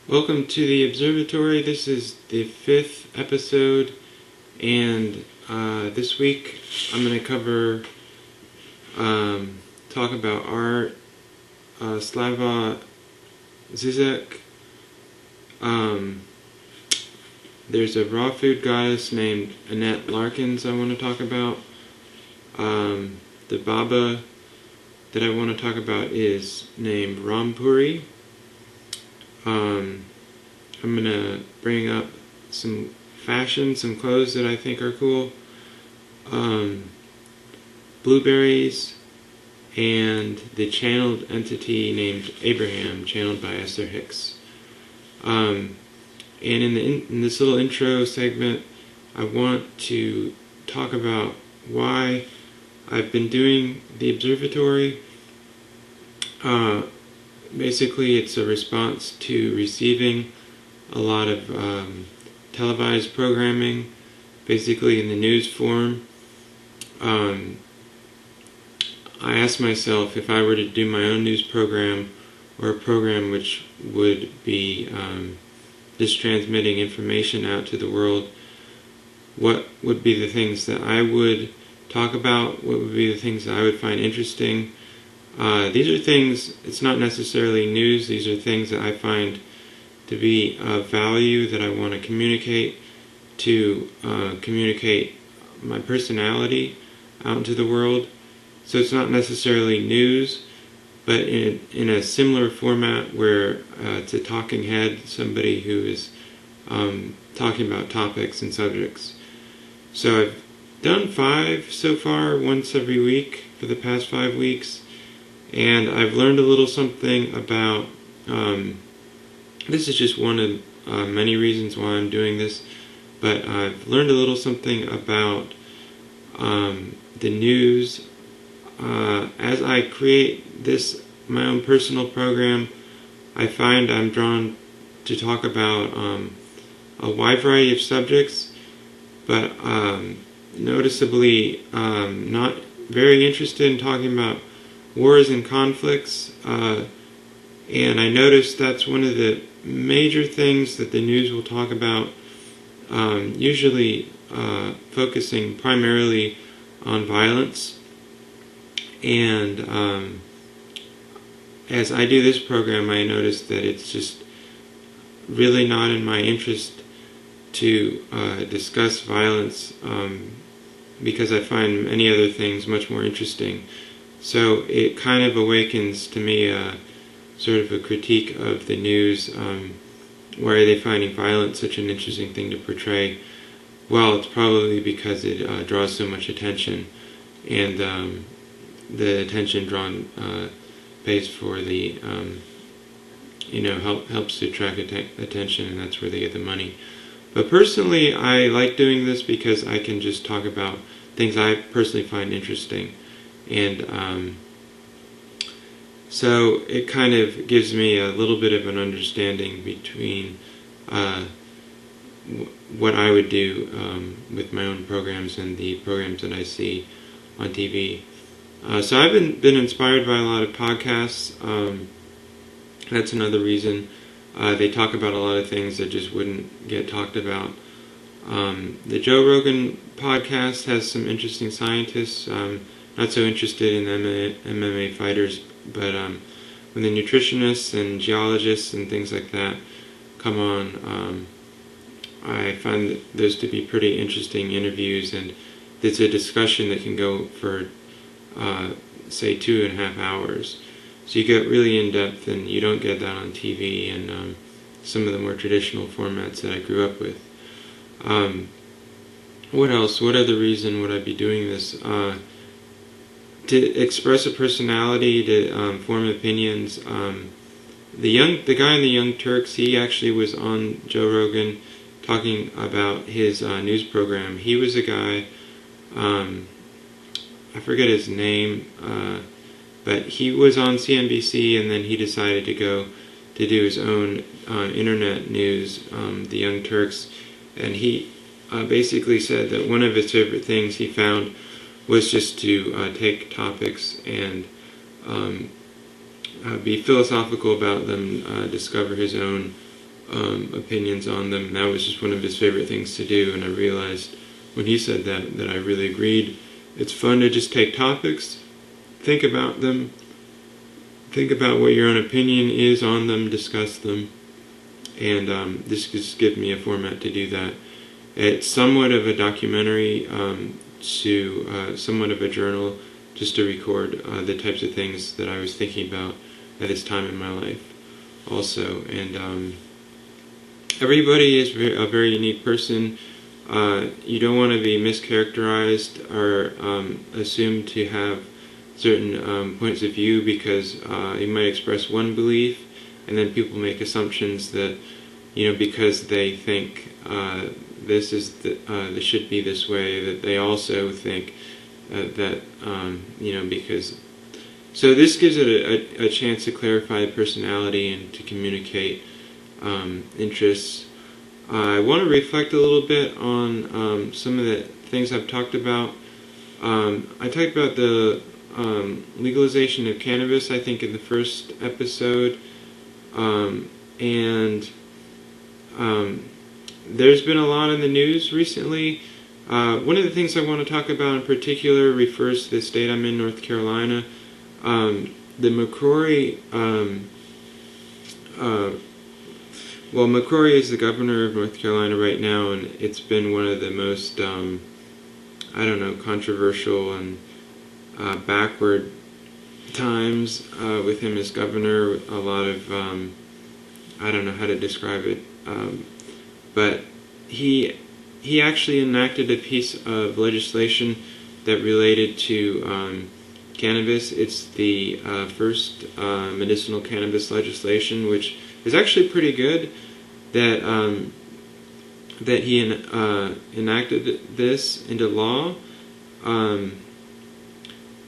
Welcome to the Observatory. This is the 5th episode, and this week I'm going to talk about art, Slavoj Zizek. There's a raw food goddess named Annette Larkins I want to talk about. The Baba that I want to talk about is named Rampuri. I'm going to bring up some fashion, some clothes that I think are cool, blueberries, and the channeled entity named Abraham, channeled by Esther Hicks. And in this little intro segment, I want to talk about why I've been doing the Observatory. Basically, it's a response to receiving a lot of televised programming, basically in the news form. I asked myself if I were to do my own news program, or a program which would be just transmitting information out to the world, what would be the things that I would talk about, what would be the things that I would find interesting. These are things, it's not necessarily news, these are things that I find to be of value that I want to communicate my personality out into the world. So it's not necessarily news, but in a similar format where it's a talking head, somebody who is talking about topics and subjects. So I've done 5 so far, once every week for the past 5 weeks. And I've learned a little something about, this is just one of many reasons why I'm doing this, but I've learned a little something about the news. As I create this, my own personal program, I find I'm drawn to talk about a wide variety of subjects, but noticeably not very interested in talking about wars and conflicts, and I noticed that's one of the major things that the news will talk about, usually focusing primarily on violence. And as I do this program, I noticed that it's just really not in my interest to discuss violence, because I find many other things much more interesting. So it kind of awakens to me sort of a critique of the news. Why are they finding violence such an interesting thing to portray? Well, it's probably because it draws so much attention, and the attention drawn pays for the, helps to attract attention, and that's where they get the money. But personally, I like doing this because I can just talk about things I personally find interesting. And so it kind of gives me a little bit of an understanding between what I would do with my own programs and the programs that I see on TV. So I've been inspired by a lot of podcasts. That's another reason. They talk about a lot of things that just wouldn't get talked about. The Joe Rogan podcast has some interesting scientists. Not so interested in MMA fighters, but when the nutritionists and geologists and things like that come on, I find those to be pretty interesting interviews, and it's a discussion that can go for, say, 2.5 hours. So you get really in-depth, and you don't get that on TV and some of the more traditional formats that I grew up with. What else? What other reason would I be doing this? To express a personality, to form opinions. The guy in the Young Turks, he actually was on Joe Rogan talking about his news program. He was a guy, I forget his name, but he was on CNBC, and then he decided to go to do his own internet news, the Young Turks, and he basically said that one of his favorite things he found was just to take topics and be philosophical about them, discover his own opinions on them. And that was just one of his favorite things to do, and I realized when he said that I really agreed. It's fun to just take topics, think about them, think about what your own opinion is on them, discuss them, and this just gives me a format to do that. It's somewhat of a documentary to somewhat of a journal, just to record the types of things that I was thinking about at this time in my life also. And everybody is a very unique person. You don't want to be mischaracterized or assumed to have certain points of view, because you might express one belief and then people make assumptions that, because they think this should be this way, that they also think that, because... So this gives it a chance to clarify personality and to communicate interests. I want to reflect a little bit on some of the things I've talked about. I talked about the legalization of cannabis, I think, in the first episode. And there's been a lot in the news recently. One of the things I want to talk about in particular refers to the state I'm in, North Carolina. The McCrory... McCrory is the governor of North Carolina right now, and it's been one of the most, controversial and backward times with him as governor. A lot of, I don't know how to describe it, but he actually enacted a piece of legislation that related to cannabis. It's the first medicinal cannabis legislation, which is actually pretty good. That he enacted this into law.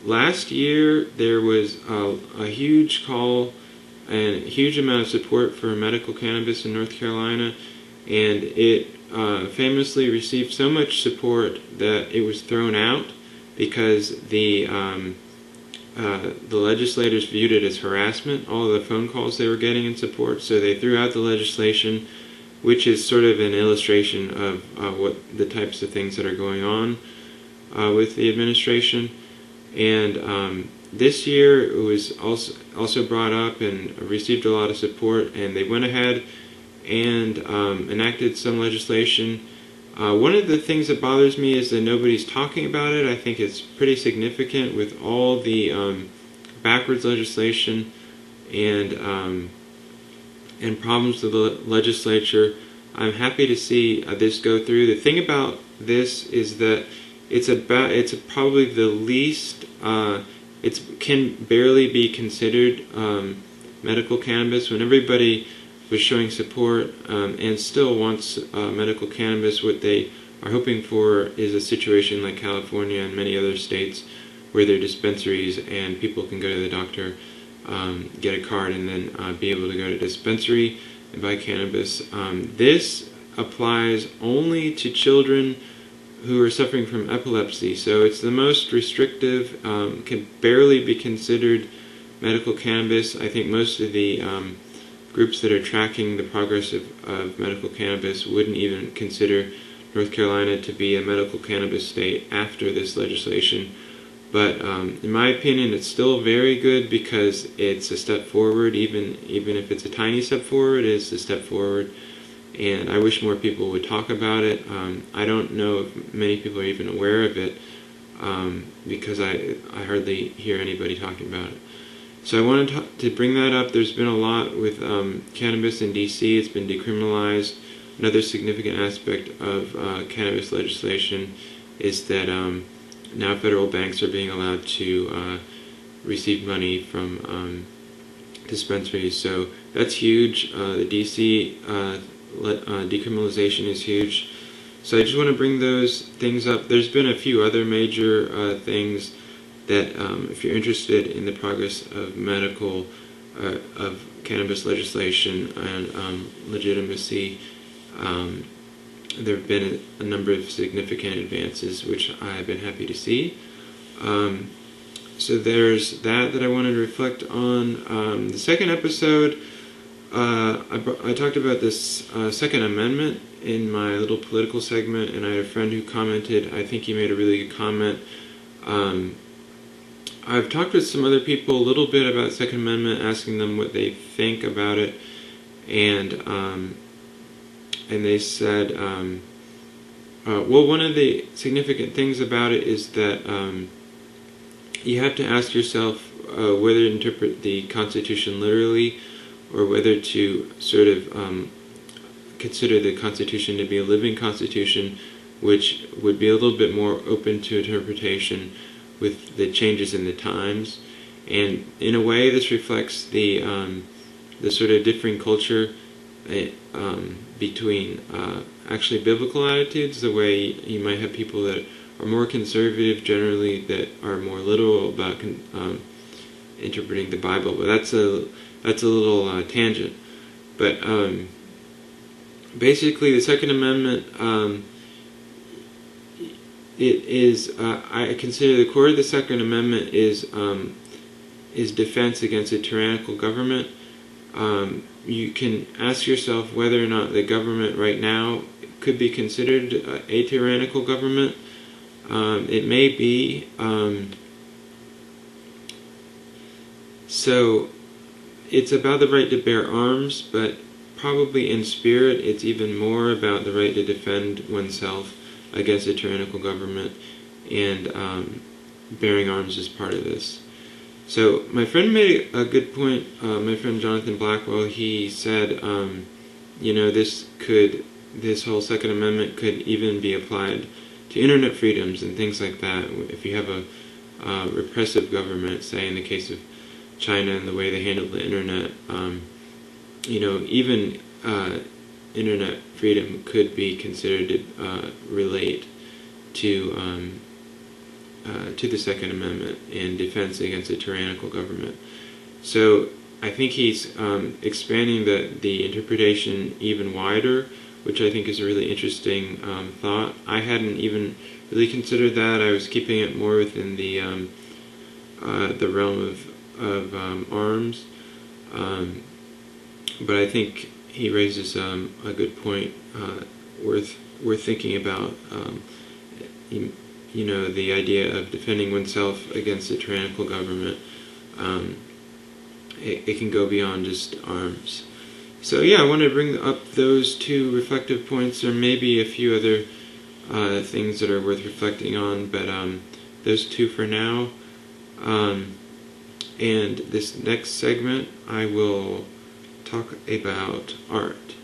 Last year there was a huge call and a huge amount of support for medical cannabis in North Carolina, and it famously received so much support that it was thrown out because the legislators viewed it as harassment, all of the phone calls they were getting in support, so they threw out the legislation, which is sort of an illustration of what the types of things that are going on with the administration. And this year it was also brought up and received a lot of support, and they went ahead and enacted some legislation. One of the things that bothers me is that nobody's talking about it. I think it's pretty significant with all the backwards legislation and problems with the legislature. I'm happy to see this go through. The thing about this is that it's probably the least. It can barely be considered medical cannabis. When everybody was showing support and still wants medical cannabis, what they are hoping for is a situation like California and many other states where there are dispensaries and people can go to the doctor, get a card, and then be able to go to a dispensary and buy cannabis. This applies only to children who are suffering from epilepsy, so it's the most restrictive, can barely be considered medical cannabis. I think most of the groups that are tracking the progress of medical cannabis wouldn't even consider North Carolina to be a medical cannabis state after this legislation. But in my opinion, it's still very good because it's a step forward. Even if it's a tiny step forward, it's a step forward. And I wish more people would talk about it. I don't know if many people are even aware of it because I hardly hear anybody talking about it. So I wanted to bring that up. There's been a lot with cannabis in D.C. It's been decriminalized. Another significant aspect of cannabis legislation is that now federal banks are being allowed to receive money from dispensaries. So that's huge. The D.C. Decriminalization is huge. So I just want to bring those things up. There's been a few other major things that if you're interested in the progress of medical, of cannabis legislation and legitimacy, there have been a number of significant advances which I have been happy to see. So there's that I wanted to reflect on. The second episode, I talked about this Second Amendment in my little political segment, and I had a friend who commented. I think he made a really good comment. I've talked with some other people a little bit about the Second Amendment, asking them what they think about it, and they said, well, one of the significant things about it is that you have to ask yourself whether to interpret the Constitution literally, or whether to sort of consider the Constitution to be a living Constitution, which would be a little bit more open to interpretation with the changes in the times. And in a way, this reflects the sort of differing culture between actually biblical attitudes, the way you might have people that are more conservative generally, that are more literal about interpreting the Bible. But that's a little tangent. But basically, the Second Amendment, it is, I consider the core of the Second Amendment is defense against a tyrannical government. You can ask yourself whether or not the government right now could be considered a tyrannical government. It may be. So it's about the right to bear arms, but probably in spirit it's even more about the right to defend oneself against a tyrannical government, and bearing arms is part of this. So my friend made a good point. My friend Jonathan Blackwell, he said, this whole Second Amendment could even be applied to internet freedoms and things like that. If you have a repressive government, say in the case of China and the way they handle the internet, even internet freedom could be considered to relate to the Second Amendment and defense against a tyrannical government. So I think he's expanding the interpretation even wider, which I think is a really interesting thought. I hadn't even really considered that. I was keeping it more within the realm of arms. But I think he raises a good point worth thinking about. The idea of defending oneself against a tyrannical government. It can go beyond just arms. So yeah, I want to bring up those two reflective points. There may be a few other things that are worth reflecting on, but those two for now. And this next segment, I will talk about art.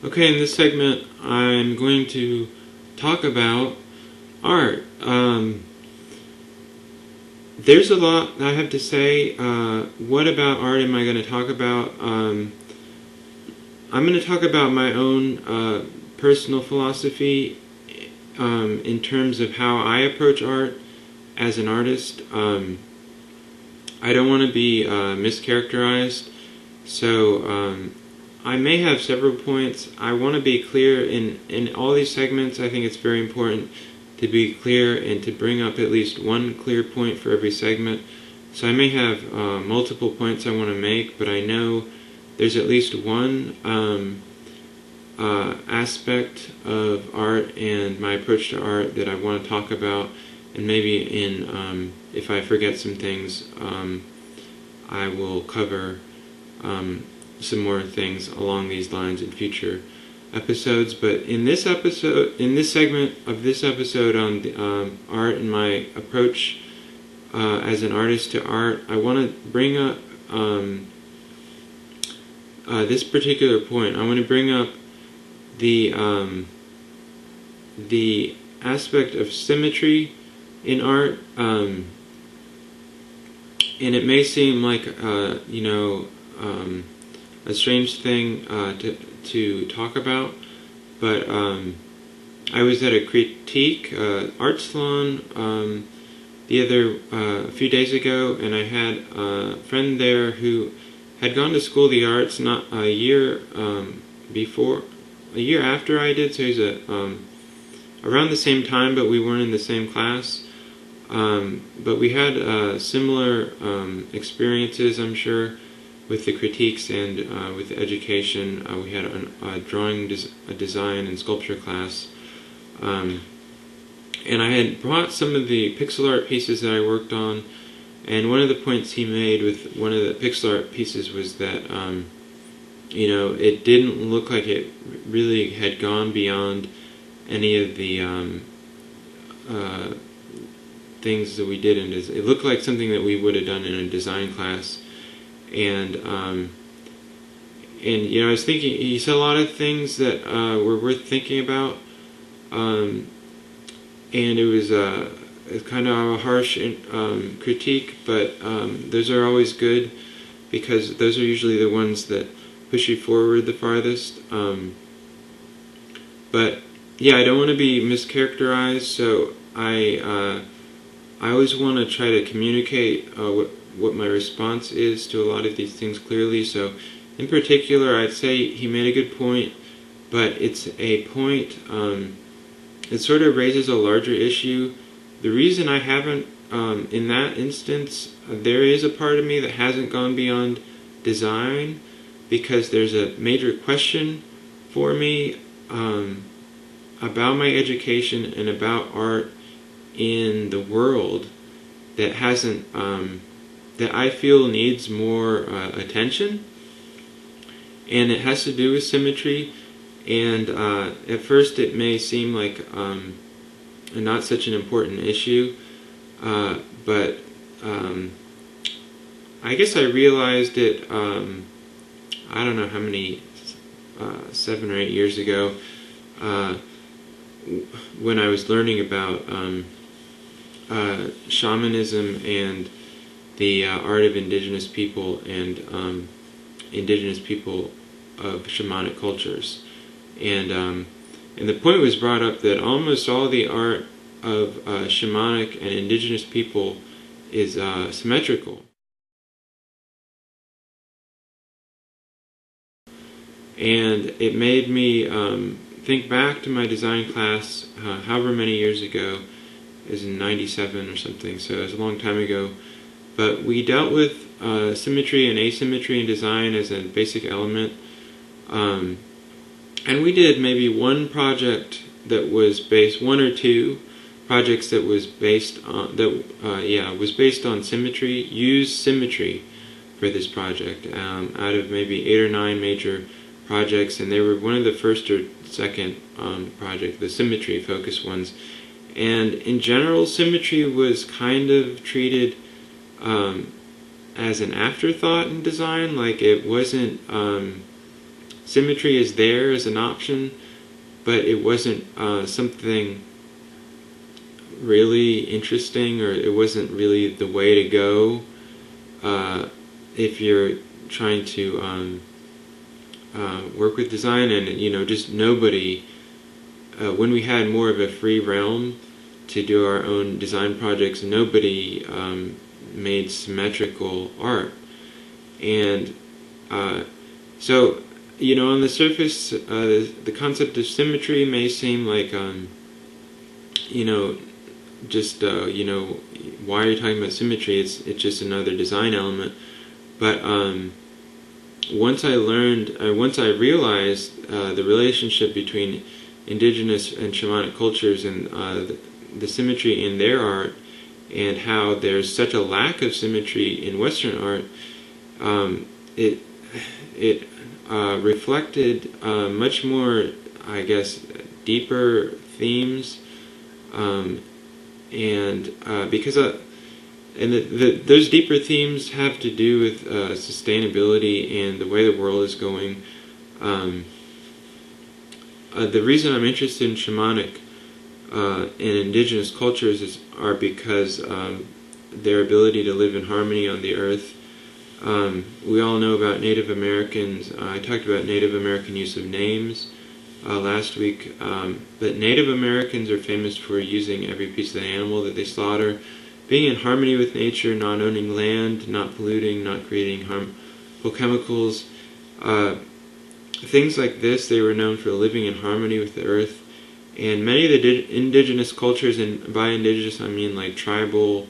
Okay, in this segment, I'm going to talk about art. There's a lot I have to say. What about art am I going to talk about? I'm going to talk about my own personal philosophy in terms of how I approach art as an artist. I don't want to be mischaracterized, so I may have several points. I want to be clear in all these segments. I think it's very important to be clear and to bring up at least one clear point for every segment. So I may have multiple points I want to make, but I know there's at least one aspect of art and my approach to art that I want to talk about, and maybe if I forget some things, I will cover some more things along these lines in future episodes. But in this segment of this episode on the, art and my approach as an artist to art, I want to bring up this particular point. I want to bring up the aspect of symmetry in art, and it may seem like a strange thing to talk about, but I was at a critique art salon a few days ago, and I had a friend there who had gone to School of the Arts not a year after I did, so he's around the same time, but we weren't in the same class. But we had similar experiences, I'm sure, with the critiques and with the education. We had a drawing, a design, and sculpture class. And I had brought some of the pixel art pieces that I worked on, and one of the points he made with one of the pixel art pieces was that, it didn't look like it really had gone beyond any of the things that we did in design. It looked like something that we would have done in a design class, and I was thinking, he said a lot of things that were worth thinking about, and it was kind of a harsh critique, but those are always good, because those are usually the ones that push you forward the farthest. But yeah, I don't want to be mischaracterized, so I always want to try to communicate what my response is to a lot of these things clearly. So in particular, I'd say he made a good point, but it's a point, it sort of raises a larger issue. The reason I haven't, in that instance, there is a part of me that hasn't gone beyond design, because there's a major question for me about my education and about art in the world that hasn't, that I feel needs more attention, and it has to do with symmetry. And at first it may seem like not such an important issue, but I guess I realized it, I don't know how many, 7 or 8 years ago, when I was learning about shamanism and the art of indigenous people and indigenous people of shamanic cultures. And the point was brought up that almost all the art of shamanic and indigenous people is symmetrical. And it made me think back to my design class, however many years ago. It was in 97 or something, so it was a long time ago. But we dealt with symmetry and asymmetry in design as a basic element. And we did maybe one project that was based, one or two projects that was based on, was based on symmetry, used symmetry for this project, out of maybe 8 or 9 major projects, and they were one of the first or second project, the symmetry focused ones. And in general, symmetry was kind of treated as an afterthought in design, like it wasn't, symmetry is there as an option, but it wasn't something really interesting, or it wasn't really the way to go if you're trying to work with design. And just nobody, when we had more of a free realm to do our own design projects, nobody made symmetrical art. And so on the surface, the concept of symmetry may seem like why are you talking about symmetry? It's just another design element. But once I realized the relationship between indigenous and shamanic cultures and the symmetry in their art, and how there's such a lack of symmetry in Western art, it reflected much more, I guess, deeper themes, because those deeper themes have to do with sustainability and the way the world is going. The reason I'm interested in shamanic and indigenous cultures are because their ability to live in harmony on the earth. We all know about Native Americans. I talked about Native American use of names last week, but Native Americans are famous for using every piece of the animal that they slaughter, being in harmony with nature, not owning land, not polluting, not creating harmful chemicals. Things like this, they were known for living in harmony with the earth. And many of the indigenous cultures, and by indigenous I mean like tribal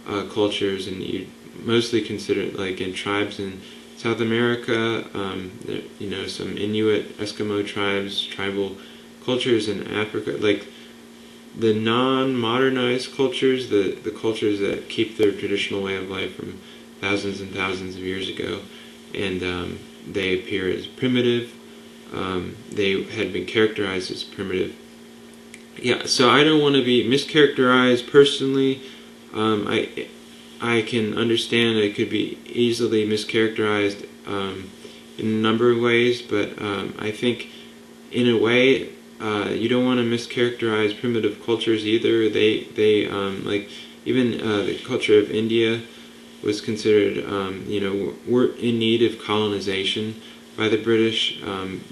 cultures, and you mostly consider it like in tribes in South America, some Inuit, Eskimo tribes, tribal cultures in Africa, like the non-modernized cultures, the cultures that keep their traditional way of life from thousands and thousands of years ago, and they appear as primitive. They had been characterized as primitive. Yeah, so I don't want to be mischaracterized personally. I can understand it could be easily mischaracterized in a number of ways, but I think in a way you don't want to mischaracterize primitive cultures either. They like even the culture of India was considered, were in need of colonization by the British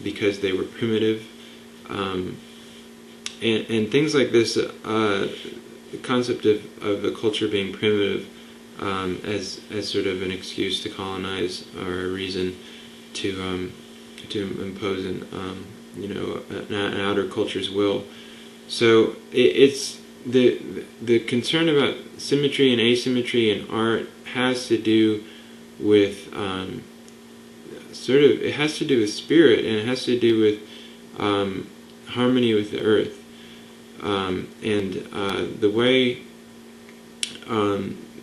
because they were primitive. And things like this, the concept of a culture being primitive as sort of an excuse to colonize or a reason to impose an outer culture's will. So it's the concern about symmetry and asymmetry in art has to do with it has to do with spirit, and it has to do with harmony with the earth. And the way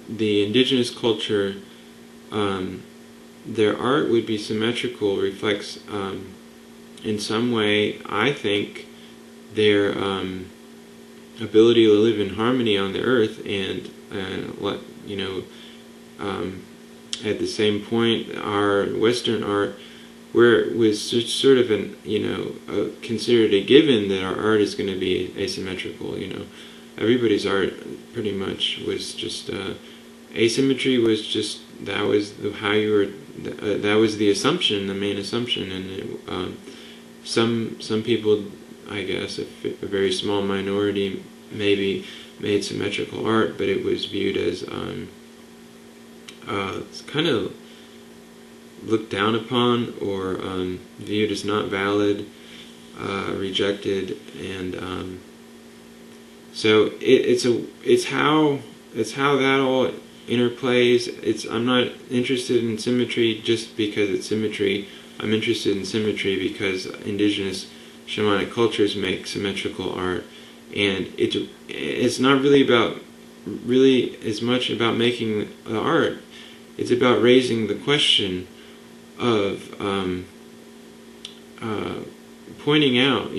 the indigenous culture, their art would be symmetrical reflects in some way, I think, their ability to live in harmony on the earth, and at the same point, our Western art, where it was sort of considered a given that our art is going to be asymmetrical. Everybody's art pretty much was just asymmetry was just that was how you were. That was the assumption, the main assumption, and some people, I guess, a very small minority, maybe made symmetrical art, but it was viewed as it's kind of looked down upon or viewed as not valid, rejected, and so it's how that all interplays. I'm not interested in symmetry just because it's symmetry. I'm interested in symmetry because indigenous shamanic cultures make symmetrical art, and it's not really as much about making the art. It's about raising the question of pointing out,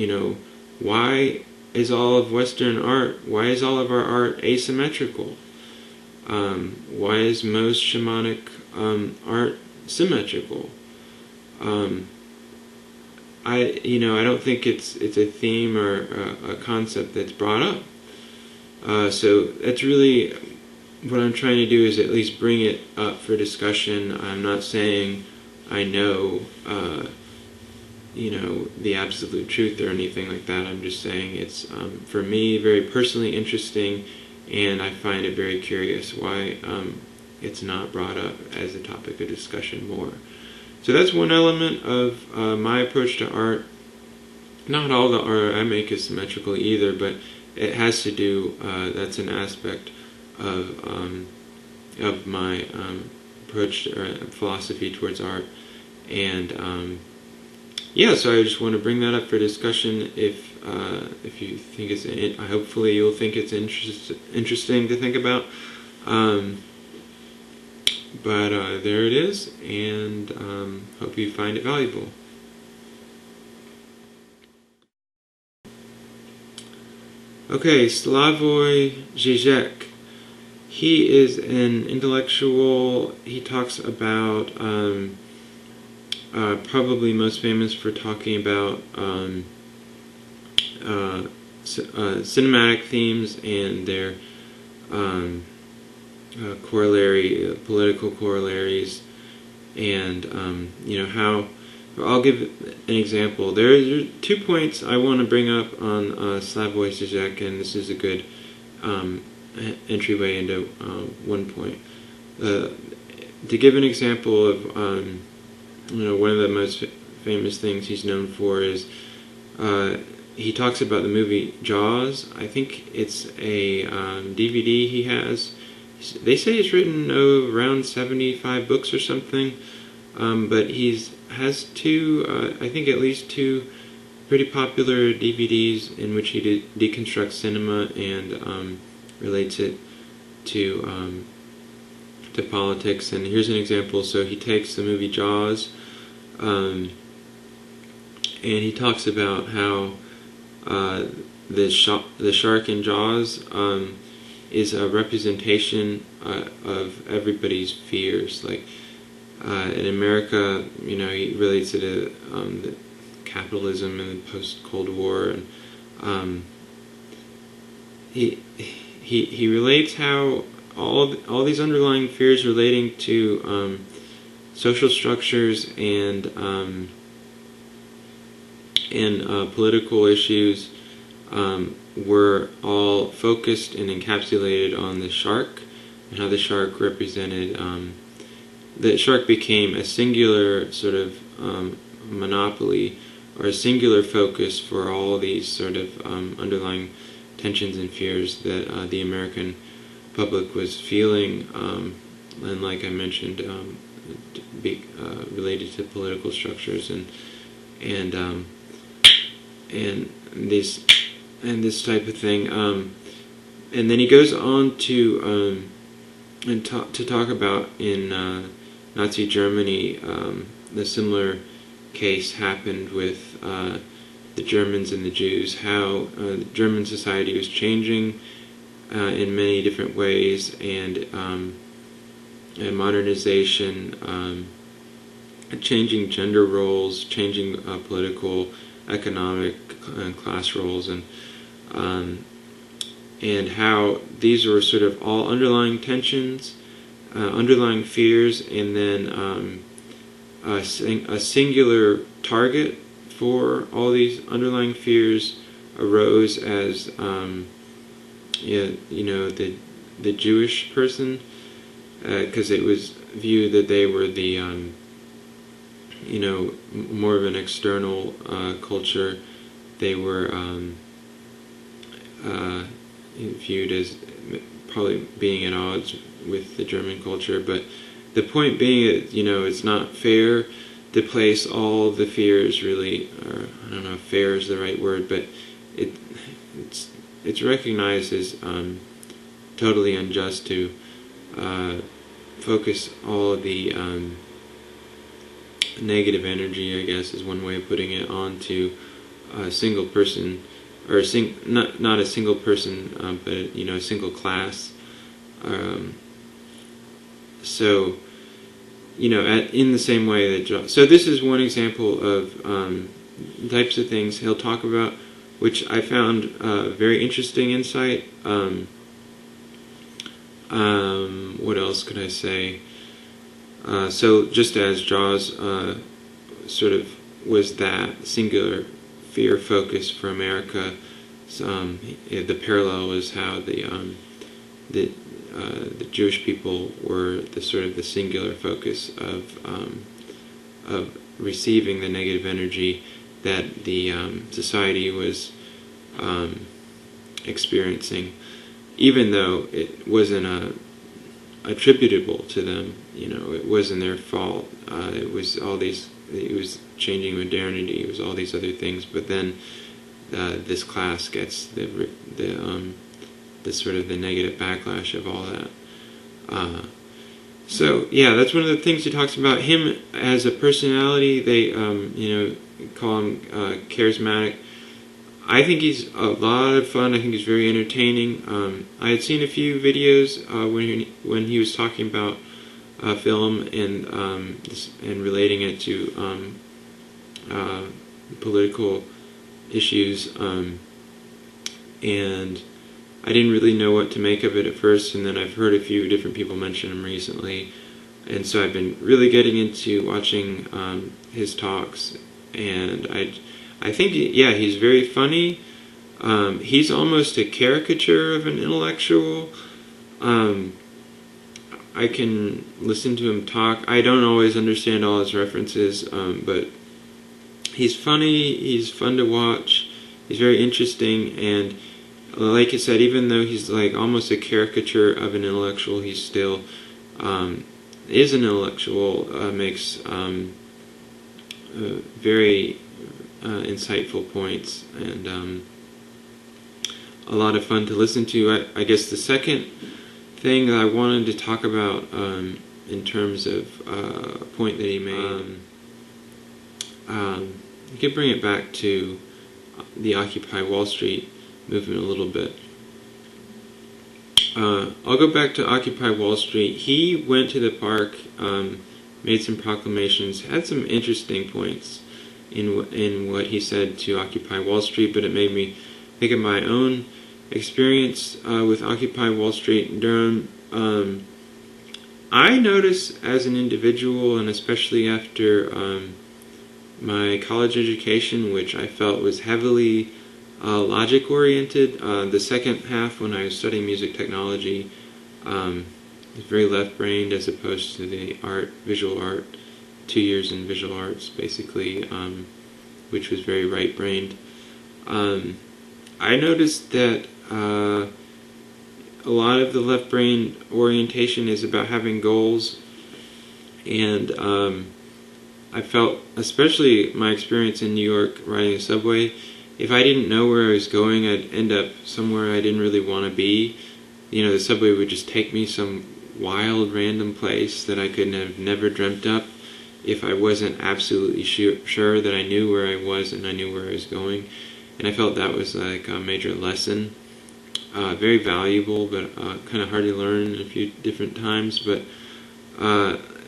why is all of Western art, why is all of our art asymmetrical? Why is most shamanic art symmetrical? I don't think it's a theme or a concept that's brought up. So that's really what I'm trying to do, is at least bring it up for discussion. I'm not saying I know, the absolute truth or anything like that. I'm just saying it's, for me, very personally interesting, and I find it very curious why it's not brought up as a topic of discussion more. So that's one element of my approach to art. Not all the art I make is symmetrical either, but it has to do, that's an aspect of my approach or philosophy towards art. And so I just want to bring that up for discussion. If you think it's, hopefully you'll think it's interesting to think about. But there it is, and hope you find it valuable. Okay, Slavoj Zizek. He is an intellectual. He talks about, probably most famous for talking about cinematic themes and their political corollaries, and how. I'll give an example. There are 2 points I want to bring up on Slavoj Zizek, and this is a good entryway into one point. To give an example of, one of the most famous things he's known for is he talks about the movie Jaws. I think it's a DVD he has. They say he's written around 75 books or something, but has two, I think at least two pretty popular DVDs in which he deconstructs cinema and relates it to politics. And here's an example. So he takes the movie Jaws, and he talks about how the shark in Jaws is a representation of everybody's fears. Like in America, he relates it to the capitalism and the post-Cold War, and he relates how all these underlying fears relating to social structures and political issues were all focused and encapsulated on the shark, and how the shark represented, the shark became a singular sort of monopoly, or a singular focus for all these sort of underlying tensions and fears that the American public was feeling, and like I mentioned, related to political structures and this type of thing. And then he goes on to talk about in Nazi Germany, the similar case happened with the Germans and the Jews, how German society was changing in many different ways, and modernization, changing gender roles, changing political, economic, and class roles, and how these were sort of all underlying tensions, underlying fears, and then a singular target for all these underlying fears arose as the Jewish person, because it was viewed that they were the more of an external culture. They were viewed as probably being at odds with the German culture, but the point being that it's not fair to place all the fears really, or I don't know if fair is the right word, but it's recognized as totally unjust to focus all of the negative energy, I guess is one way of putting it, onto a single person, or not a single person, but a single class. So in the same way that so this is one example of types of things he'll talk about, which I found very interesting insight. What else could I say? So just as Jaws sort of was that singular fear focus for America, the parallel is how the Jewish people were the sort of the singular focus of receiving the negative energy that the society was experiencing, even though it wasn't attributable to them. It wasn't their fault. It was all these. It was changing modernity. It was all these other things. But then this class gets the sort of the negative backlash of all that. So yeah, that's one of the things he talks about. Him as a personality, they call him charismatic. I think he's a lot of fun. I think he's very entertaining. I had seen a few videos when he was talking about film and relating it to political issues, and I didn't really know what to make of it at first, and then I've heard a few different people mention him recently, and so I've been really getting into watching his talks, and I think he's very funny. He's almost a caricature of an intellectual. I can listen to him talk. I don't always understand all his references, but he's funny. He's fun to watch. he's very interesting, and like I said, even though he's like almost a caricature of an intellectual, he still is an intellectual, makes very insightful points, and a lot of fun to listen to. I guess the second thing that I wanted to talk about in terms of a point that he made, you could bring it back to the Occupy Wall Street movement a little bit. I'll go back to Occupy Wall Street. He went to the park, made some proclamations, had some interesting points in what he said to Occupy Wall Street, but it made me think of my own experience with Occupy Wall Street in Durham. I noticed as an individual, and especially after my college education, which I felt was heavily logic-oriented, the second half when I was studying music technology was very left-brained as opposed to the visual art, 2 years in visual arts basically, which was very right-brained. I noticed that a lot of the left-brain orientation is about having goals, and I felt, especially my experience in New York riding a subway, if I didn't know where I was going, I'd end up somewhere I didn't really want to be. You know, the subway would just take me some wild, random place that I could have never dreamt up if I wasn't absolutely sure that I knew where I was and I knew where I was going. And I felt that was like a major lesson. Very valuable, but kind of hard to learn a few different times. But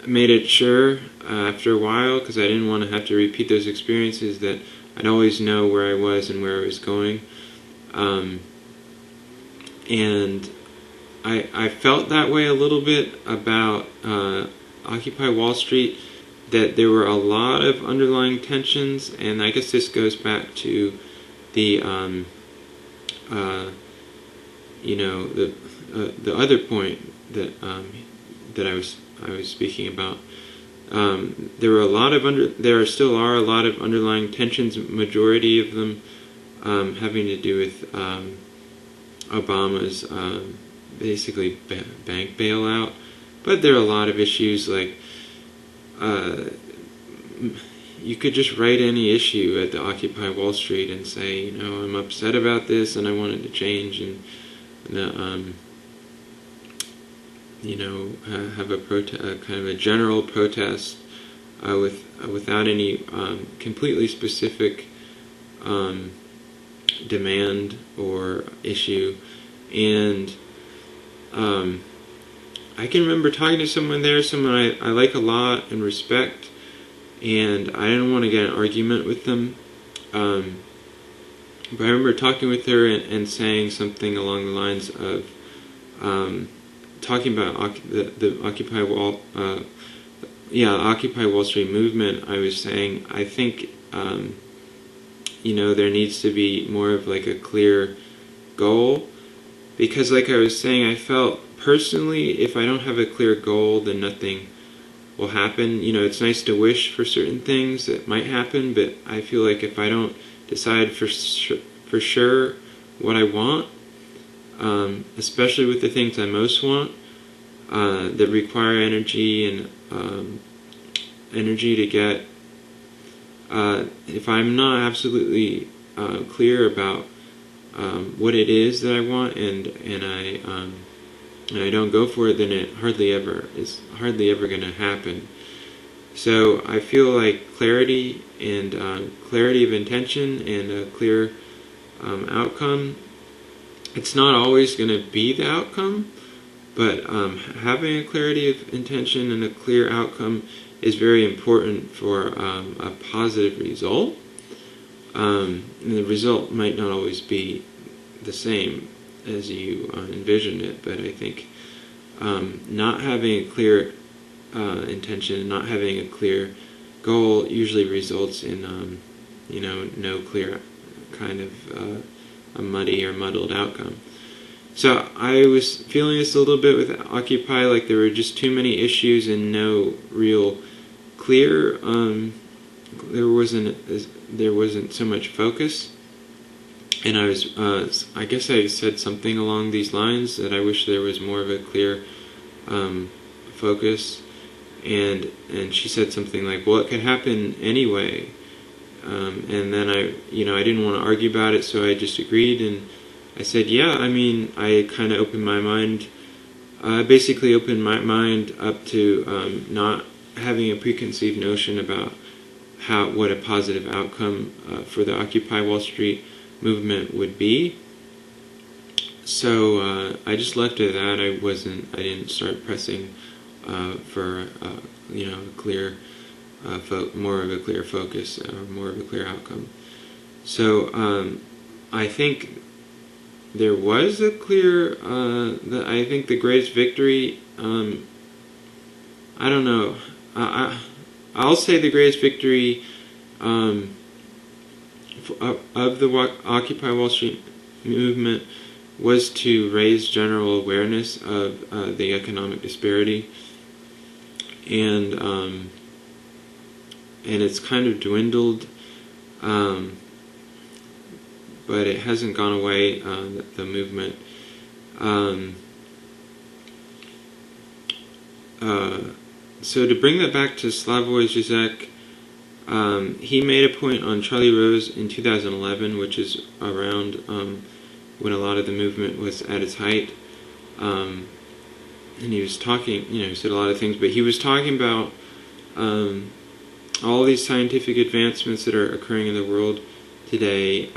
made it sure after a while, because I didn't want to have to repeat those experiences, that I'd always know where I was and where I was going. And I felt that way a little bit about Occupy Wall Street, that there were a lot of underlying tensions, and I guess this goes back to the the other point that that I was speaking about. There still are a lot of underlying tensions. Majority of them having to do with Obama's basically bank bailout, but there are a lot of issues like you could just write any issue at the Occupy Wall Street and say, I'm upset about this and I want it to change, and have a kind of a general protest without any completely specific demand or issue. And I can remember talking to someone I like a lot and respect, and I didn't want to get in an argument with them. But I remember talking with her and saying something along the lines of talking about the Occupy Wall Street movement. I was saying I think there needs to be more of like a clear goal, because like I was saying, I felt personally if I don't have a clear goal, then nothing will happen. It's nice to wish for certain things that might happen, but I feel like if I don't decide for sure what I want, especially with the things I most want, that require energy and energy to get, if I'm not absolutely clear about what it is that I want, and I don't go for it, then it is hardly ever going to happen. So I feel like clarity and clarity of intention and a clear outcome. It's not always going to be the outcome, but having a clarity of intention and a clear outcome is very important for a positive result. And the result might not always be the same as you envisioned it, but I think not having a clear intention and not having a clear goal usually results in no clear kind of a muddy or muddled outcome. So I was feeling this a little bit with Occupy, like there were just too many issues and no real clear. There wasn't so much focus. and I guess I said something along these lines, that I wish there was more of a clear focus, and she said something like, well, it could happen anyway, and then I didn't want to argue about it, so I just agreed, and I said, yeah, I mean, I kind of opened my mind, basically opened my mind up to not having a preconceived notion about what a positive outcome for the Occupy Wall Street movement would be. So I just left it at that. I didn't start pressing for a clear, more of a clear focus, more of a clear outcome. So I think there was a clear. I think the greatest victory. I don't know. I'll say the greatest victory of the Occupy Wall Street movement was to raise general awareness of the economic disparity, and it's kind of dwindled, but it hasn't gone away. The movement. So to bring that back to Slavoj Zizek, he made a point on Charlie Rose in 2011, which is around when a lot of the movement was at its height. And he was talking, he said a lot of things, but he was talking about all these scientific advancements that are occurring in the world today,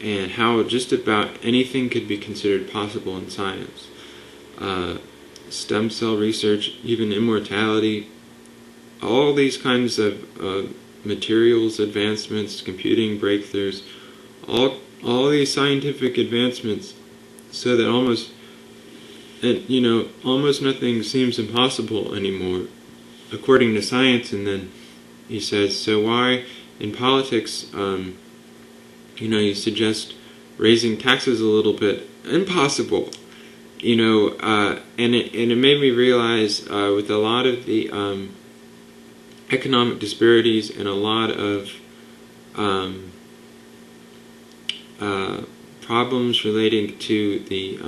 and how just about anything could be considered possible in science. Stem cell research, even immortality, all these kinds of materials advancements, computing breakthroughs, all these scientific advancements, so that almost nothing seems impossible anymore, according to science. And then he says, so why in politics, you suggest raising taxes a little bit? Impossible. And it made me realize with a lot of the economic disparities and a lot of problems relating to the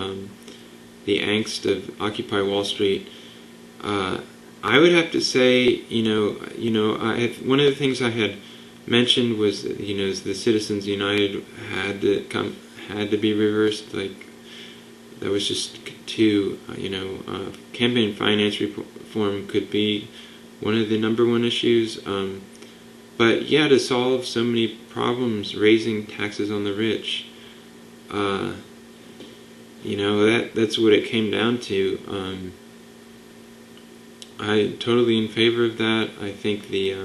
angst of Occupy Wall Street, I would have to say, one of the things I had mentioned was, the Citizens United had to be reversed. Like, that was just too, campaign finance reform could be one of the number one issues. But yeah, to solve so many problems, raising taxes on the rich, that's what it came down to. I'm totally in favor of that. I think the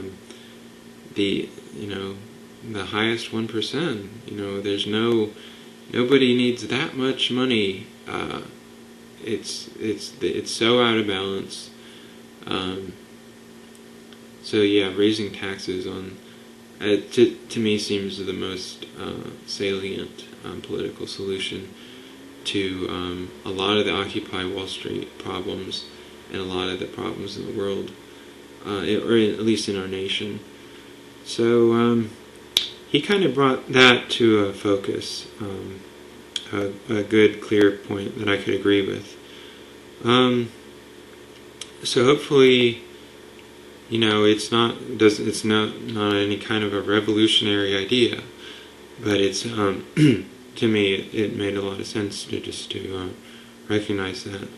highest 1%. Nobody needs that much money. It's so out of balance. So yeah, raising taxes on to me seems the most salient political solution to a lot of the Occupy Wall Street problems and a lot of the problems in the world, or at least in our nation. So he kind of brought that to a focus, a good, clear point that I could agree with. So hopefully, it's not any kind of a revolutionary idea, but it's to me it made a lot of sense to recognize that.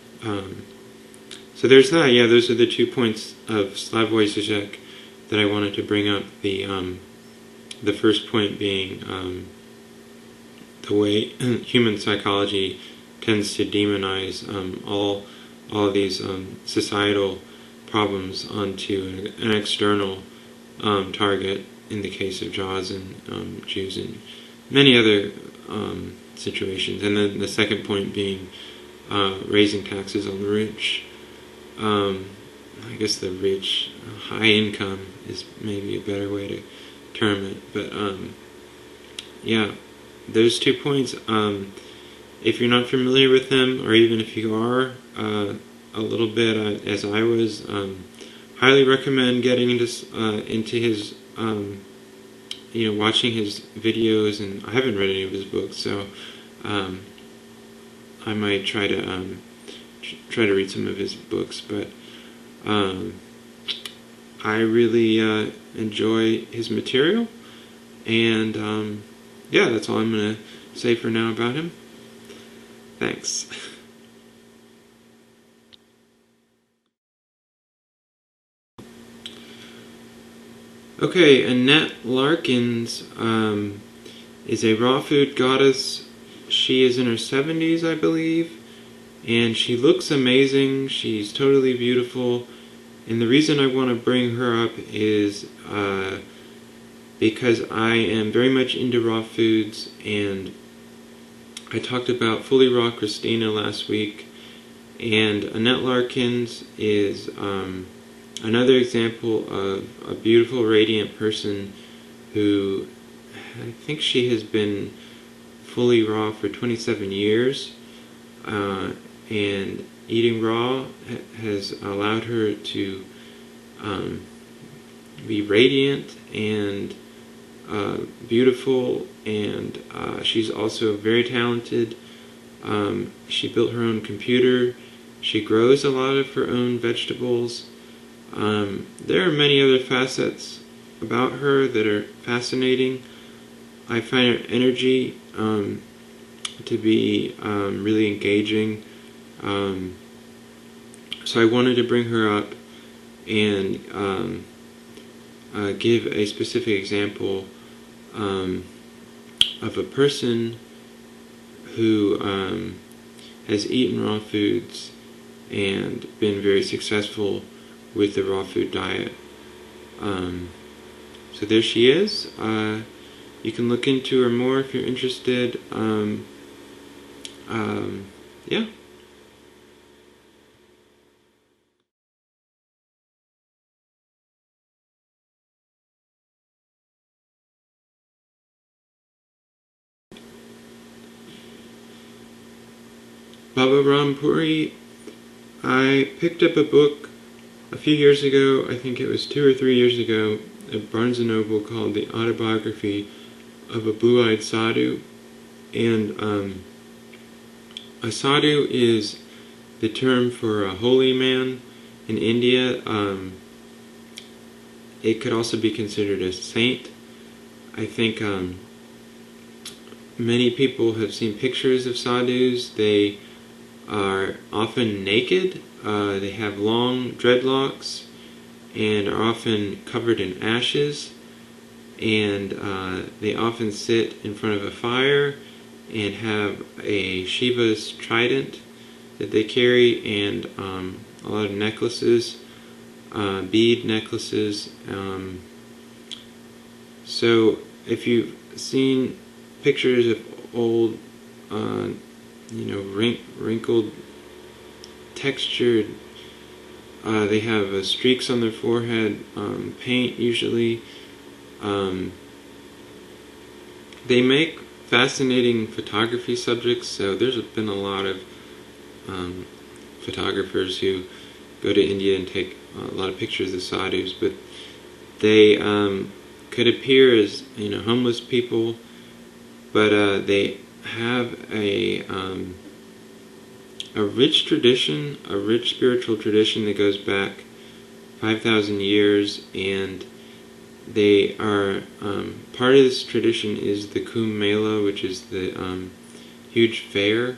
So there's that. Yeah, those are the 2 points of Slavoj Zizek that I wanted to bring up. The first point being the way human psychology tends to demonize all of these societal problems onto an external target, in the case of Jaws and Jews and many other situations. And then the second point being raising taxes on the rich. I guess the rich, high income is maybe a better way to term it. But yeah, those 2 points, if you're not familiar with them, or even if you are a little bit, as I was, highly recommend getting into his watching his videos, and I haven't read any of his books, so I might try to read some of his books. But I really enjoy his material, and yeah, that's all I'm going to say for now about him. Thanks. Okay, Annette Larkins is a raw food goddess. She is in her 70s, I believe, and she looks amazing. She's totally beautiful. And the reason I want to bring her up is because I am very much into raw foods, and I talked about Fully Raw Christina last week, and Annette Larkins is another example of a beautiful, radiant person who, I think she has been fully raw for 27 years, and eating raw has allowed her to be radiant and beautiful, and she's also very talented. She built her own computer. She grows a lot of her own vegetables. There are many other facets about her that are fascinating. I find her energy to be really engaging. So I wanted to bring her up and give a specific example of a person who has eaten raw foods and been very successful with the raw food diet. So there she is. You can look into her more if you're interested. Yeah. Baba Rampuri, I picked up a book a few years ago, I think it was 2 or 3 years ago, at Barnes & Noble, called The Autobiography of a Blue-Eyed Sadhu. And a sadhu is the term for a holy man in India. It could also be considered a saint. I think many people have seen pictures of sadhus. They are often naked. They have long dreadlocks and are often covered in ashes, and they often sit in front of a fire and have a Shiva's trident that they carry, and a lot of necklaces, bead necklaces. So if you've seen pictures of old wrinkled, textured, they have streaks on their forehead, paint usually. They make fascinating photography subjects, so there's been a lot of photographers who go to India and take a lot of pictures of sadhus, but they could appear as homeless people, but they have a rich tradition, a rich spiritual tradition that goes back 5,000 years, and they are part of this tradition is the Kumbh Mela, which is the huge fair,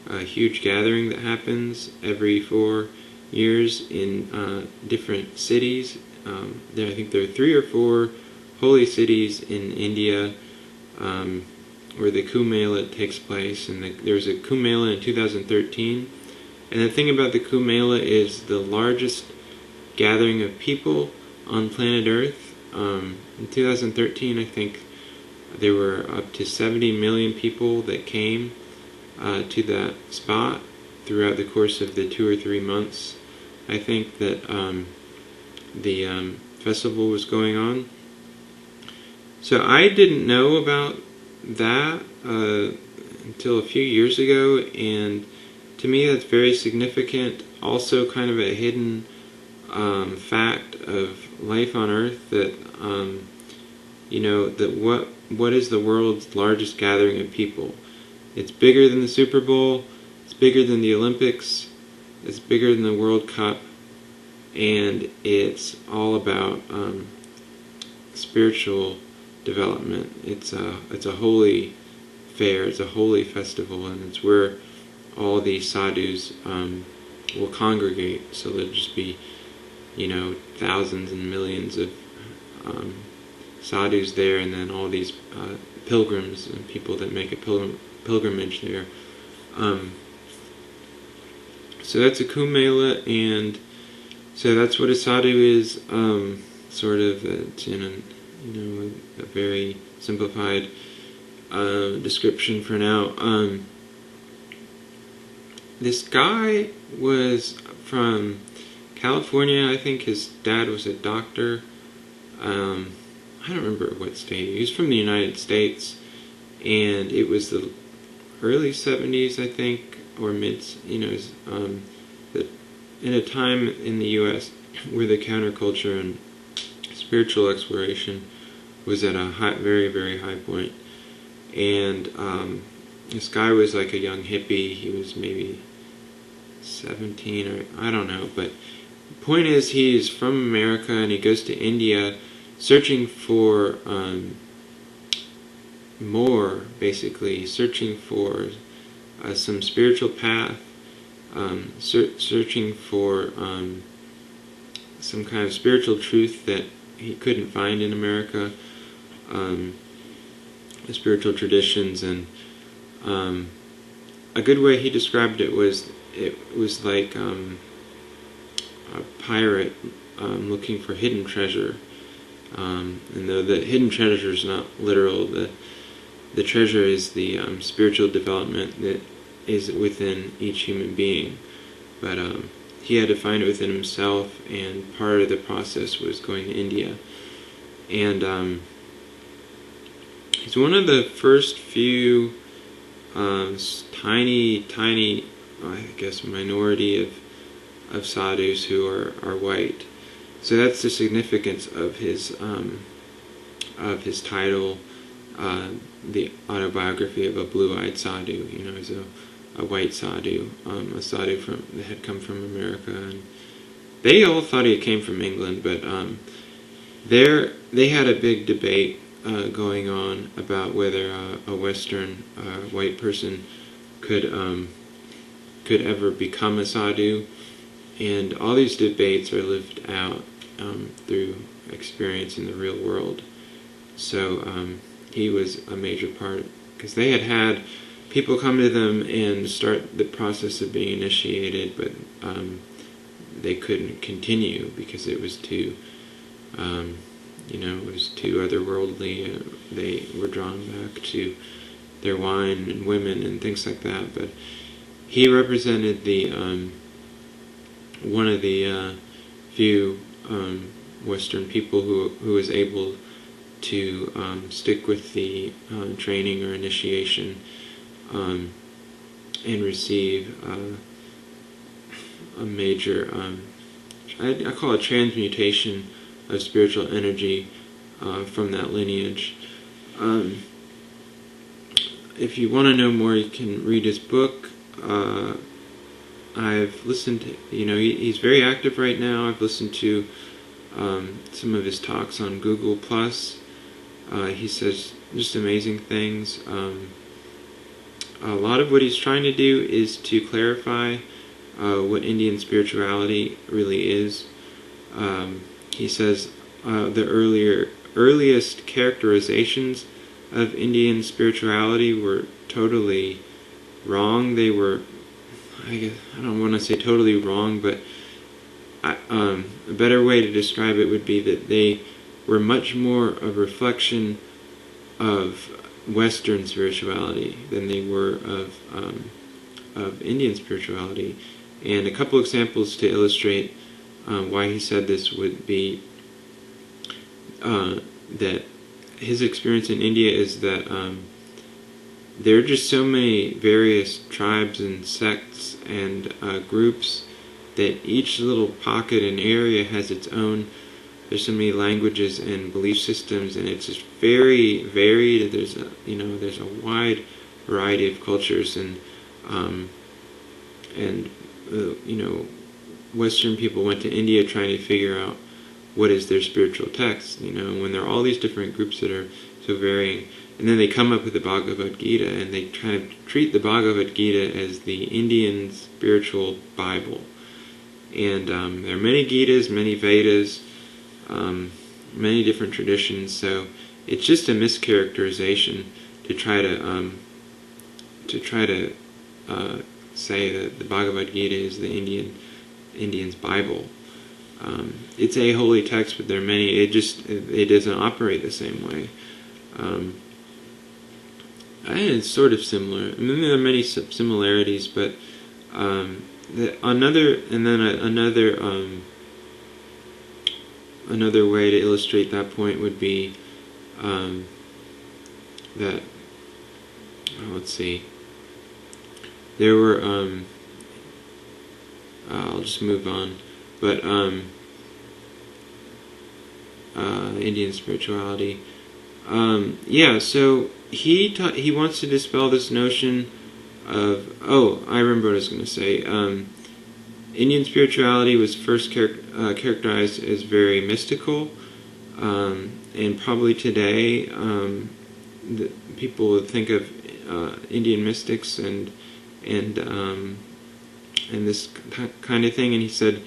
a huge gathering that happens every 4 years in different cities. I think there are 3 or 4 holy cities in India where the Kumbh Mela takes place, and there was a Kumbh Mela in 2013. And the thing about the Kumbh Mela is the largest gathering of people on planet Earth. In 2013, I think there were up to 70 million people that came to that spot throughout the course of the 2 or 3 months. I think that the festival was going on. So I didn't know about that until a few years ago, and to me that's very significant. Also kind of a hidden fact of life on Earth, that what is the world's largest gathering of people? It's bigger than the Super Bowl, it's bigger than the Olympics, it's bigger than the World Cup, and it's all about spiritual development. It's a holy fair, it's a holy festival, and it's where all these sadhus will congregate. So there'll just be, thousands and millions of sadhus there, and then all these pilgrims and people that make a pilgrimage there. So that's a Kumbh Mela, and so that's what a sadhu is. Sort of, it's in a very simplified description for now. This guy was from California. I think his dad was a doctor. I don't remember what state. He was from the United States, and it was the early 70s, I think, or mid, in a time in the U.S. where the counterculture and spiritual exploration was at a very, very high point. And this guy was like a young hippie. He was maybe 17 or I don't know. But the point is, he's from America and he goes to India searching for more, basically, searching for some spiritual path, searching for some kind of spiritual truth that he couldn't find in America, the spiritual traditions. And a good way he described it was like a pirate looking for hidden treasure. And though the hidden treasure is not literal, the treasure is the spiritual development that is within each human being. But he had to find it within himself, and part of the process was going to India. And he's one of the first few tiny, I guess, minority of sadhus who are white. So that's the significance of his title, the autobiography of a blue-eyed sadhu. He's a white sadhu, a sadhu that had come from America, and they all thought he came from England. But they had a big debate going on about whether a Western white person could ever become a sadhu, and all these debates are lived out through experience in the real world. So he was a major part, because they had people come to them and start the process of being initiated, but they couldn't continue because it was too, it was too otherworldly. They were drawn back to their wine and women and things like that. But he represented the one of the few Western people who was able to stick with the training or initiation and receive a major, I call it transmutation of spiritual energy from that lineage. If you want to know more, you can read his book. I've listened to, he's very active right now. I've listened to some of his talks on Google+. He says just amazing things. A lot of what he's trying to do is to clarify what Indian spirituality really is. He says the earliest characterizations of Indian spirituality were totally wrong. They were, I don't want to say totally wrong, but a better way to describe it would be that they were much more a reflection of Western spirituality than they were of Indian spirituality. And a couple examples to illustrate why he said this would be that his experience in India is that there are just so many various tribes and sects and groups that each little pocket and area has its own there's so many languages and belief systems, and it's just very varied. There's a wide variety of cultures, and Western people went to India trying to figure out what is their spiritual text, when there are all these different groups that are so varying. And then they come up with the Bhagavad Gita, and they kind of treat the Bhagavad Gita as the Indian spiritual Bible. And there are many Gitas, many Vedas, many different traditions. So it's just a mischaracterization to try to say that the Bhagavad Gita is the Indian's Bible. It's a holy text, but there are many. It doesn't operate the same way. And it's sort of similar. I mean, there are many similarities, but another way to illustrate that point would be that. Let's see. There were. I'll just move on, but Indian spirituality. So he wants to dispel this notion of, I remember what I was going to say. Indian spirituality was first characterized as very mystical, and probably today people would think of Indian mystics and this kind of thing. And he said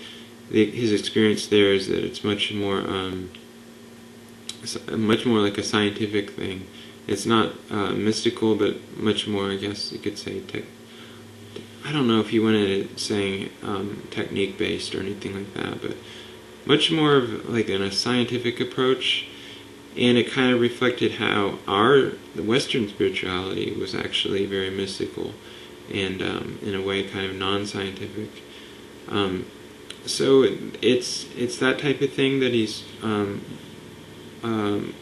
his experience there is that it's much more like a scientific thing. It's not mystical, but much more, I guess you could say, I don't know if he went at it saying technique-based or anything like that, but much more of like a scientific approach. And it kind of reflected how the Western spirituality was actually very mystical and in a way kind of non-scientific. So it's that type of thing that he's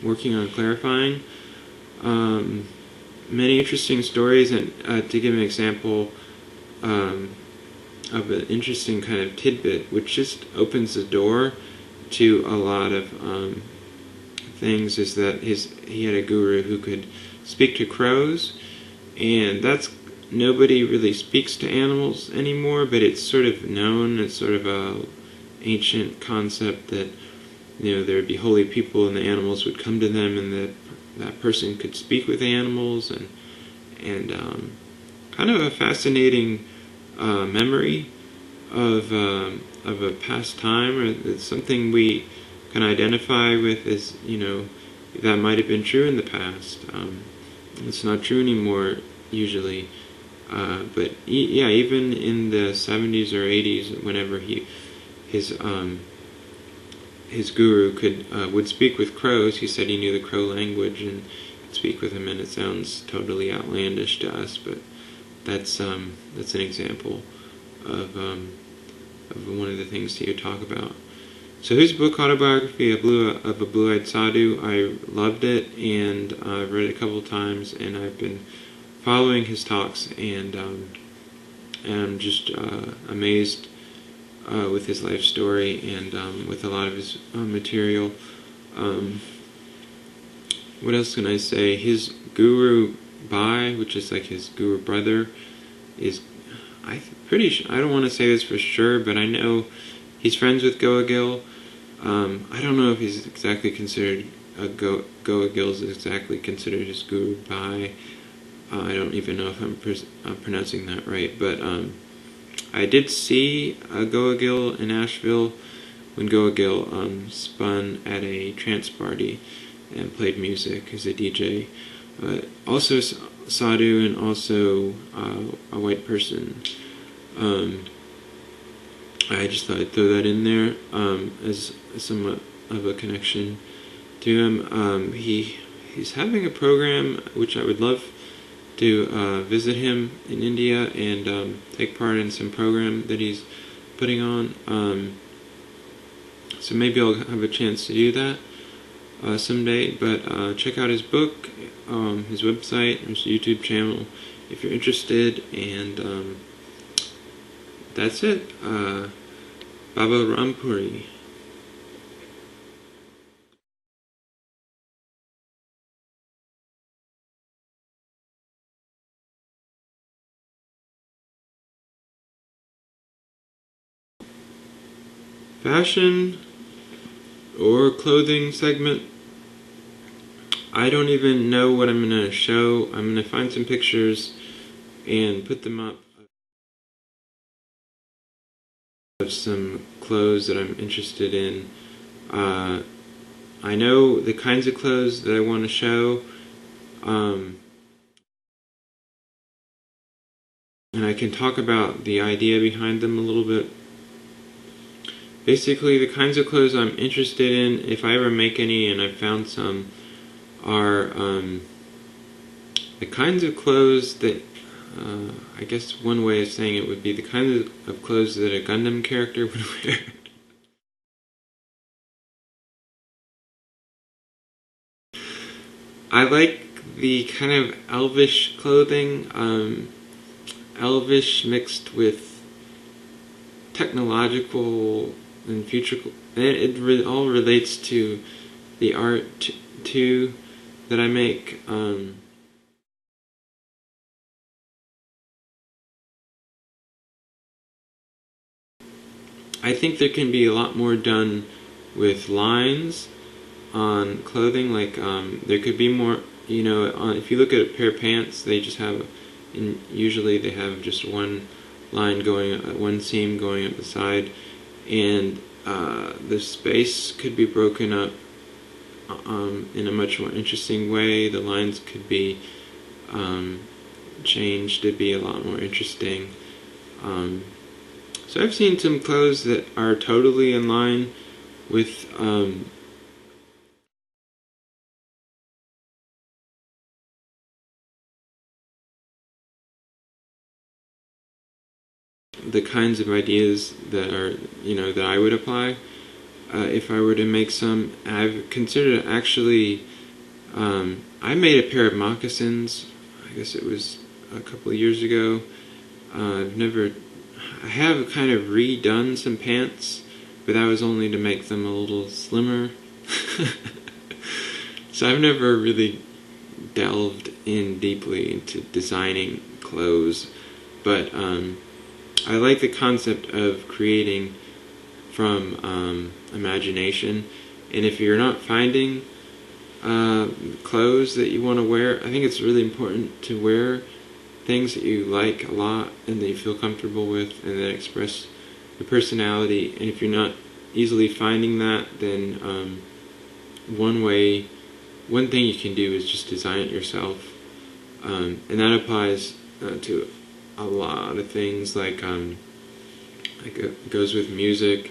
working on clarifying. Many interesting stories, and to give an example of an interesting kind of tidbit, which just opens the door to a lot of things, is that he had a guru who could speak to crows, and nobody really speaks to animals anymore, but it's sort of known, it's sort of a ancient concept that there would be holy people and the animals would come to them, and that person could speak with animals, and kind of a fascinating memory of a past time, or it's something we can identify with as that might have been true in the past. It's not true anymore usually, but even in the 70s or 80s, whenever his guru would speak with crows. He said he knew the crow language and could speak with them, and it sounds totally outlandish to us, but that's an example of one of the things he would talk about. So his book, Autobiography of a Blue-Eyed Sadhu, I loved it, and I've read it a couple of times, and I've been following his talks, and I'm just amazed with his life story and with a lot of his material. What else can I say? His guru Bai, which is like his guru brother, is I don't want to say this for sure, but I know he's friends with Goagil. I don't know if he's exactly considered Goagil is exactly considered his guru Bai. I don't even know if I'm pronouncing that right, but I did see Goagil in Asheville when Goagil spun at a trance party and played music as a DJ. Also Sadhu, and also a white person. I just thought I'd throw that in there as somewhat of a connection to him. He's having a program which I would love to visit him in India and take part in some program that he's putting on. So maybe I'll have a chance to do that someday. But check out his book, his website, his YouTube channel if you're interested. And that's it. Baba Rampuri. fashion or clothing segment. I don't even know what I'm going to show. I'm going to find some pictures and put them up of some clothes that I'm interested in. I know the kinds of clothes that I want to show, and I can talk about the idea behind them a little bit. Basically, the kinds of clothes I'm interested in, if I ever make any, and I've found some, are the kinds of clothes that, I guess one way of saying it would be the kinds of clothes that a Gundam character would wear. I like the kind of elvish clothing, elvish mixed with technological and future. It all relates to the art too that I make. I think there can be a lot more done with lines on clothing. Like there could be more. If you look at a pair of pants, they just have, and usually they have just one line going, one seam going up the side, and the space could be broken up in a much more interesting way. The lines could be changed to be a lot more interesting. So I've seen some clothes that are totally in line with the kinds of ideas that are, that I would apply if I were to make some. I've considered actually, I made a pair of moccasins, I guess it was a couple of years ago. I have kind of redone some pants, but that was only to make them a little slimmer. So I've never really delved in deeply into designing clothes, but I like the concept of creating from imagination. And if you're not finding clothes that you want to wear, I think it's really important to wear things that you like a lot and that you feel comfortable with and that express your personality. And if you're not easily finding that, then one thing you can do is just design it yourself. And that applies to a lot of things, like it goes with music.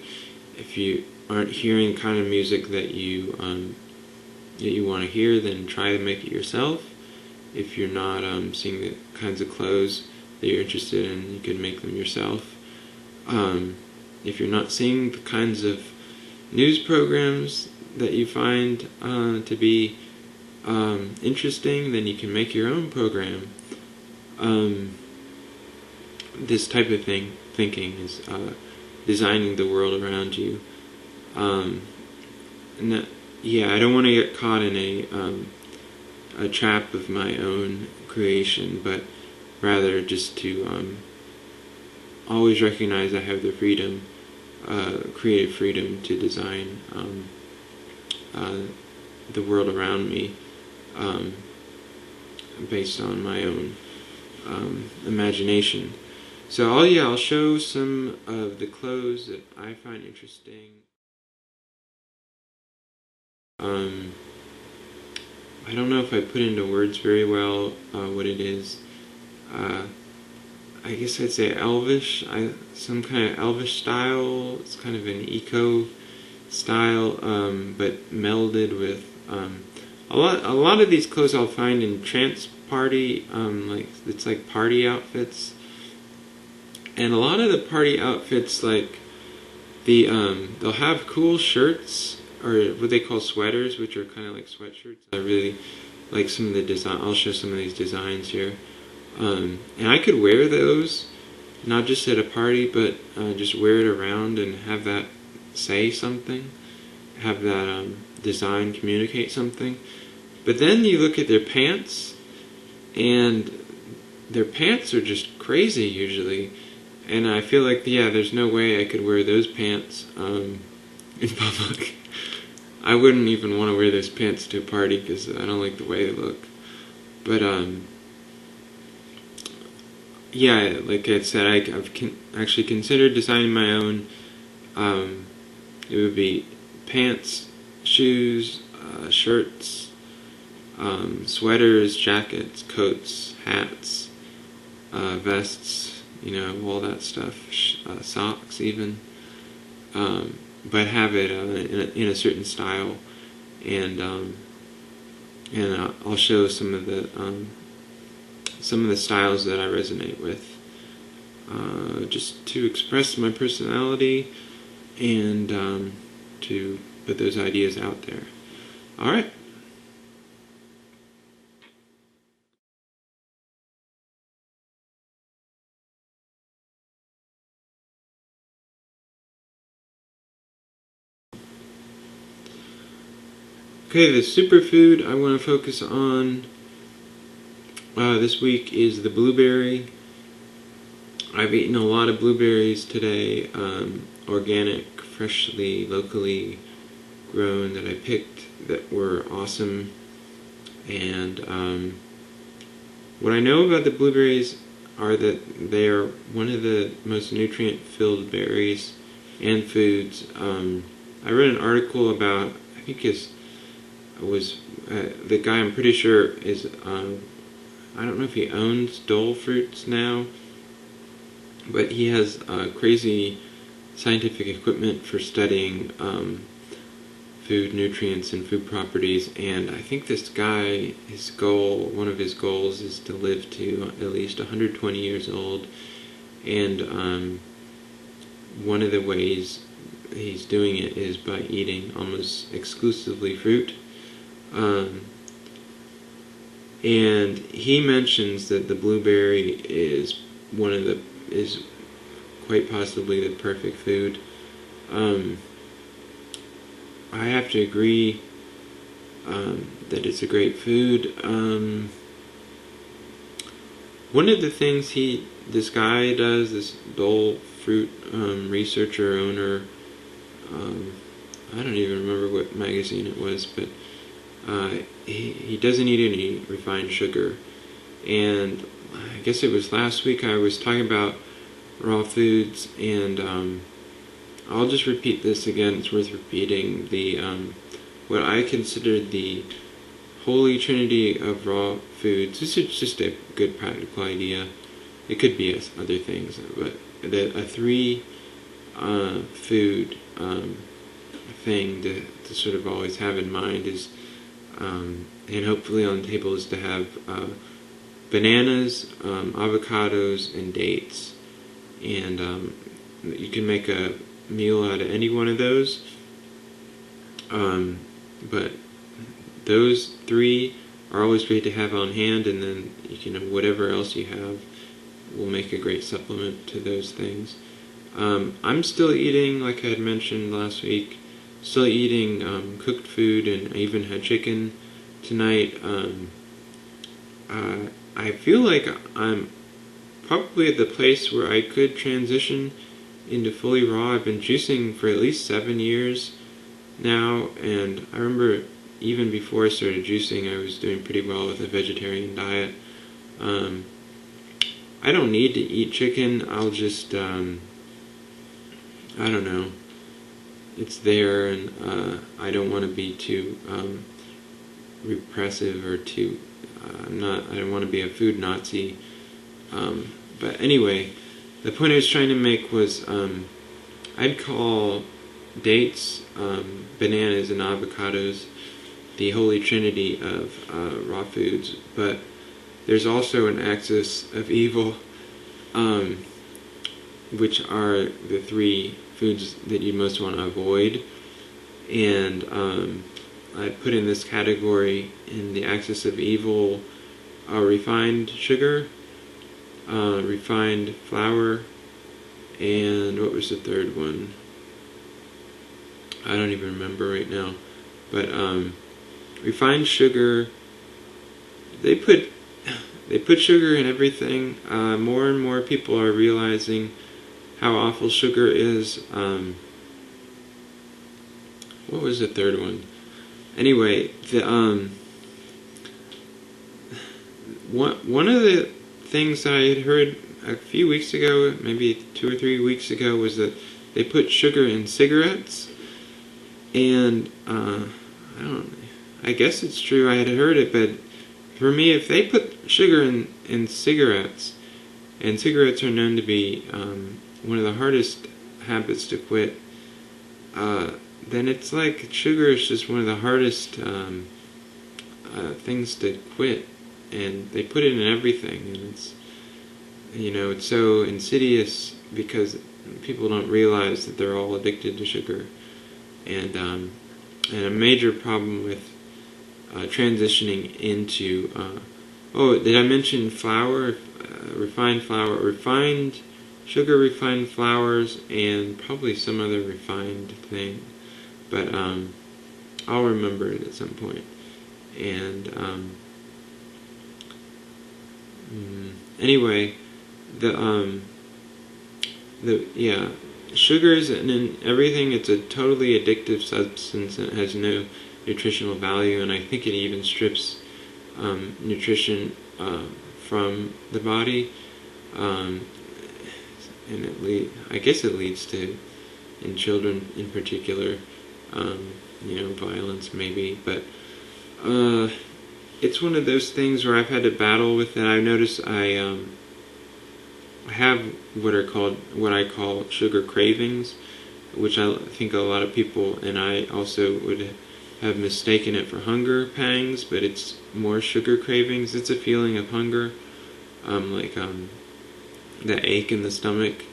If you aren't hearing the kind of music that you want to hear, then try to make it yourself. If you're not seeing the kinds of clothes that you're interested in, you can make them yourself. If you're not seeing the kinds of news programs that you find to be interesting, then you can make your own program. This type of thinking is designing the world around you. And that, I don't want to get caught in a trap of my own creation, but rather just to always recognize I have the freedom, creative freedom to design the world around me based on my own imagination. So I'll show some of the clothes that I find interesting. I don't know if I put into words very well what it is. I guess I'd say elvish, some kind of elvish style. It's kind of an eco style, but melded with a lot of these clothes I'll find in trance party, it's like party outfits. And a lot of the party outfits, like they'll have cool shirts, or what they call sweaters, which are kind of like sweatshirts. I really like some of the design. I'll show some of these designs here, and I could wear those, not just at a party, but just wear it around and have that say something, have that design communicate something. But then you look at their pants, and their pants are just crazy usually. And I feel like, yeah, there's no way I could wear those pants in public. I wouldn't even want to wear those pants to a party because I don't like the way they look. But, yeah, like I said, I've actually considered designing my own. It would be pants, shoes, shirts, sweaters, jackets, coats, hats, vests, all that stuff, socks even, but have it in a certain style, and I'll show some of the styles that I resonate with, just to express my personality and to put those ideas out there. All right. Okay, the superfood I want to focus on this week is the blueberry. I've eaten a lot of blueberries today, organic, freshly, locally grown, that I picked that were awesome. And what I know about the blueberries are that they are one of the most nutrient-filled berries and foods. I read an article about, I think the guy, I'm pretty sure, is, I don't know if he owns Dole Fruits now, but he has crazy scientific equipment for studying food nutrients and food properties, and I think this guy, one of his goals is to live to at least 120 years old, and one of the ways he's doing it is by eating almost exclusively fruit. And he mentions that the blueberry is quite possibly the perfect food. I have to agree that it's a great food. One of the things this guy does, this Dole Fruit researcher, owner, I don't even remember what magazine it was, but he doesn't eat any refined sugar. And I guess it was last week I was talking about raw foods, and I'll just repeat this again. It's worth repeating. What I consider the holy trinity of raw foods. This is just a good practical idea. It could be other things, but a three food thing to sort of always have in mind is, and hopefully on the table, is to have bananas, avocados, and dates. And you can make a meal out of any one of those. But those three are always great to have on hand, and then whatever else you have will make a great supplement to those things. I'm still eating, like I had mentioned last week, still eating cooked food, and I even had chicken tonight. I feel like I'm probably at the place where I could transition into fully raw. I've been juicing for at least 7 years now, and I remember even before I started juicing, I was doing pretty well with a vegetarian diet. I don't need to eat chicken. I'll just, I don't know. It's there, and I don't want to be too repressive or too. I don't want to be a food Nazi. But anyway, the point I was trying to make was, I'd call dates, bananas, and avocados the holy trinity of raw foods, but there's also an axis of evil, which are the three foods that you most want to avoid. And I put in this category, in the axis of evil, refined sugar, refined flour, and what was the third one? I don't even remember right now. But refined sugar, they put sugar in everything. More and more people are realizing how awful sugar is. What was the third one? Anyway, one of the things that I had heard a few weeks ago, maybe 2 or 3 weeks ago, was that they put sugar in cigarettes, and I guess it's true. I had heard it, but for me, if they put sugar in cigarettes, and cigarettes are known to be one of the hardest habits to quit, then it's like sugar is just one of the hardest things to quit, and they put it in everything, and it's so insidious because people don't realize that they're all addicted to sugar, and a major problem with transitioning into did I mention flour? Refined flour, refined sugar, refined flours, and probably some other refined thing, but I'll remember it at some point. And anyway, sugars and in everything, it's a totally addictive substance and it has no nutritional value, and I think it even strips nutrition from the body, and I guess it leads to, in children in particular, violence maybe, but it's one of those things where I've had to battle with it. I've noticed I have what I call sugar cravings, which I think a lot of people, and I also would have mistaken it for hunger pangs, but it's more sugar cravings. It's a feeling of hunger, that ache in the stomach,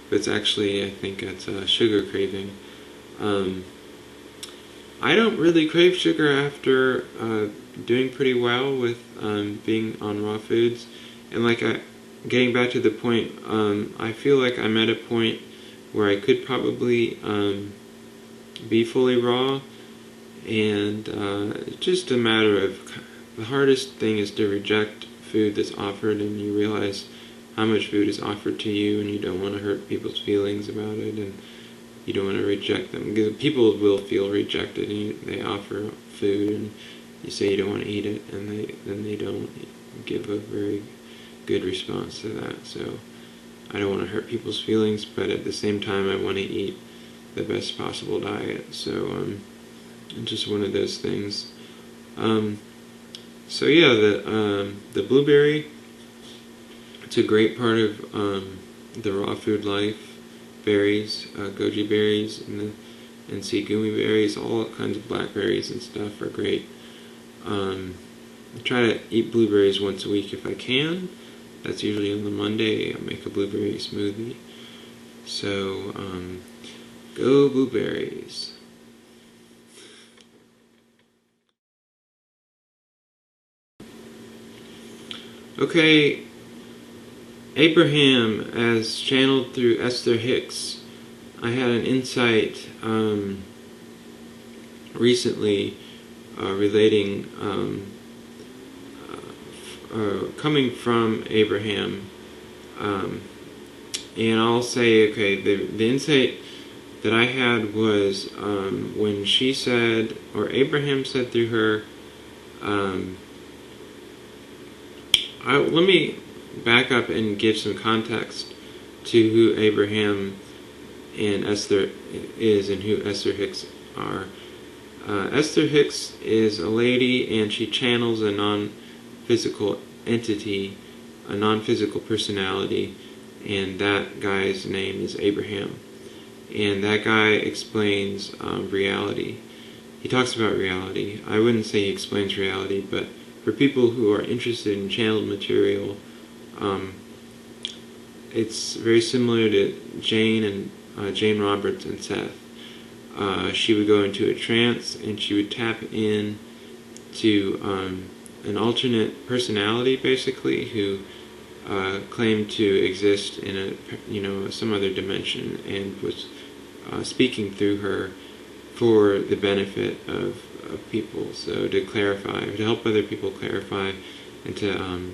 but it's actually, I think it's a sugar craving. I don't really crave sugar after doing pretty well with being on raw foods, and getting back to the point, I feel like I'm at a point where I could probably be fully raw, and it's just a matter of, the hardest thing is to reject food that's offered, and you realize how much food is offered to you, and you don't want to hurt people's feelings about it, and you don't want to reject them, because people will feel rejected, and they offer food, and you say you don't want to eat it, and then they don't give a very good response to that. So I don't want to hurt people's feelings, but at the same time I want to eat the best possible diet. So it's just one of those things. So yeah, the blueberry, it's a great part of the raw food life. Berries, goji berries, and segumi berries, all kinds of blackberries and stuff are great. I try to eat blueberries once a week if I can. That's usually on the Monday. I make a blueberry smoothie. So, go blueberries. Okay, Abraham, as channeled through Esther Hicks. I had an insight recently relating, coming from Abraham, and I'll say, okay, the insight that I had was when she said, or Abraham said through her, let me back up and give some context to who Abraham and Esther is and who Esther Hicks are. Esther Hicks is a lady, and she channels a non-physical entity, a non-physical personality, and that guy's name is Abraham. And that guy explains reality. He talks about reality. I wouldn't say he explains reality, but for people who are interested in channeled material, it's very similar to Jane Roberts and Seth. She would go into a trance, and she would tap in to an alternate personality, basically, who claimed to exist in some other dimension, and was speaking through her for the benefit of people. So to clarify, to help other people clarify, and to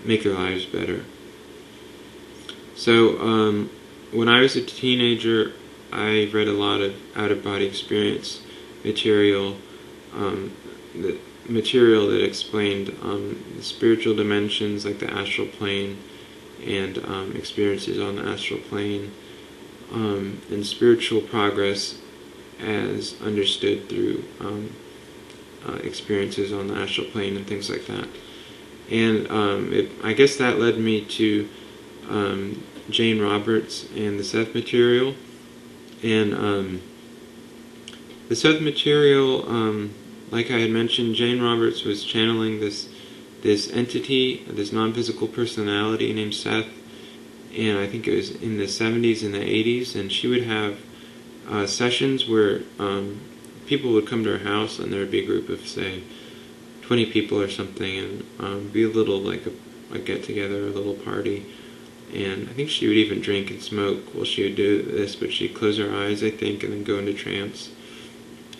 make their lives better. So when I was a teenager, I read a lot of out-of-body experience material, the material that explained the spiritual dimensions, like the astral plane, and experiences on the astral plane, and spiritual progress as understood through experiences on the astral plane and things like that. And I guess that led me to Jane Roberts and the Seth material. And the Seth material, like I had mentioned, Jane Roberts was channeling this entity, this non-physical personality named Seth, and I think it was in the 70s and the 80s, and she would have sessions where people would come to her house, and there would be a group of, say, 20 people or something, and be a little like a get-together, a little party. And I think she would even drink and smoke while she would do this, but she'd close her eyes, I think, and then go into trance.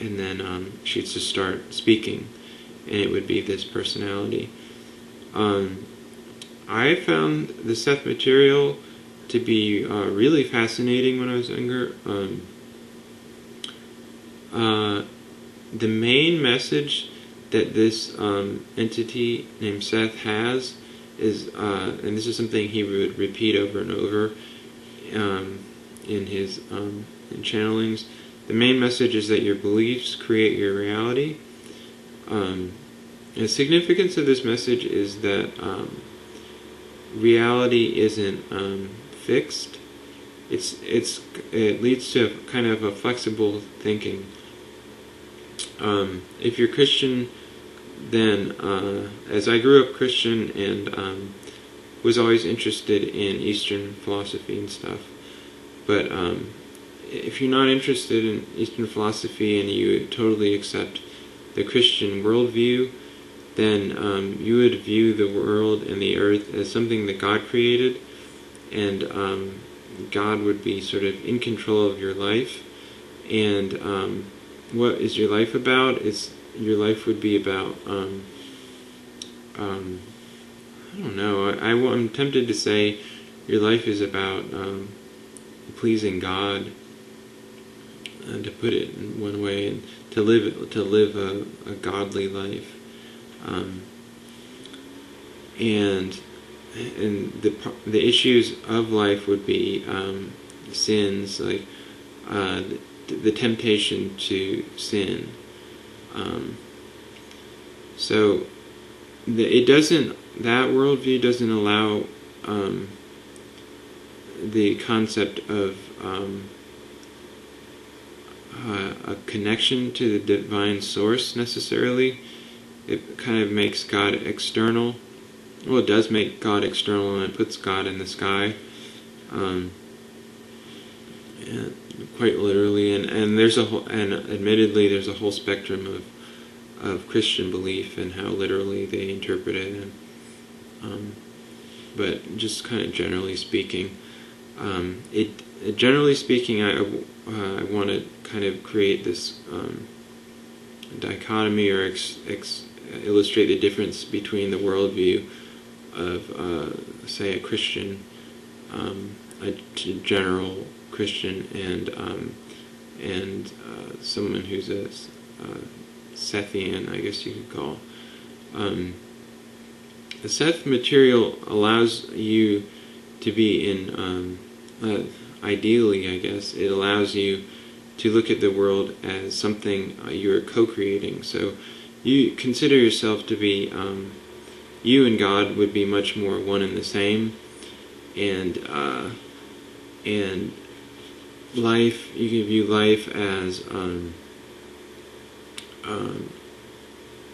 And then she'd just start speaking, and it would be this personality. I found the Seth material to be really fascinating when I was younger. The main message that this entity named Seth has is, and this is something he would repeat over and over in his in channelings, the main message is that your beliefs create your reality. The significance of this message is that reality isn't fixed. It leads to kind of a flexible thinking. If you're Christian, then as I grew up Christian and was always interested in Eastern philosophy and stuff, but if you're not interested in Eastern philosophy and you totally accept the Christian worldview, then you would view the world and the earth as something that God created, and God would be sort of in control of your life. And what is your life about? Your life would be about, I don't know, I'm tempted to say your life is about pleasing God, to put it in one way, and to live a godly life. And the issues of life would be sins, like the temptation to sin. So that worldview doesn't allow the concept of a connection to the divine source necessarily. It kind of makes God external. Well, it does make God external, and it puts God in the sky, quite literally. And there's admittedly there's a whole spectrum of Christian belief and how literally they interpret it. But just kind of generally speaking, generally speaking, I want to kind of create this dichotomy or illustrate the difference between the worldview of, say, a Christian, a general Christian, and someone who's a Sethian, I guess you could call. The Seth material allows you to be in, ideally, I guess, it allows you to look at the world as something you're co-creating. So you consider yourself to be, you and God would be much more one and the same, and life, you can view life as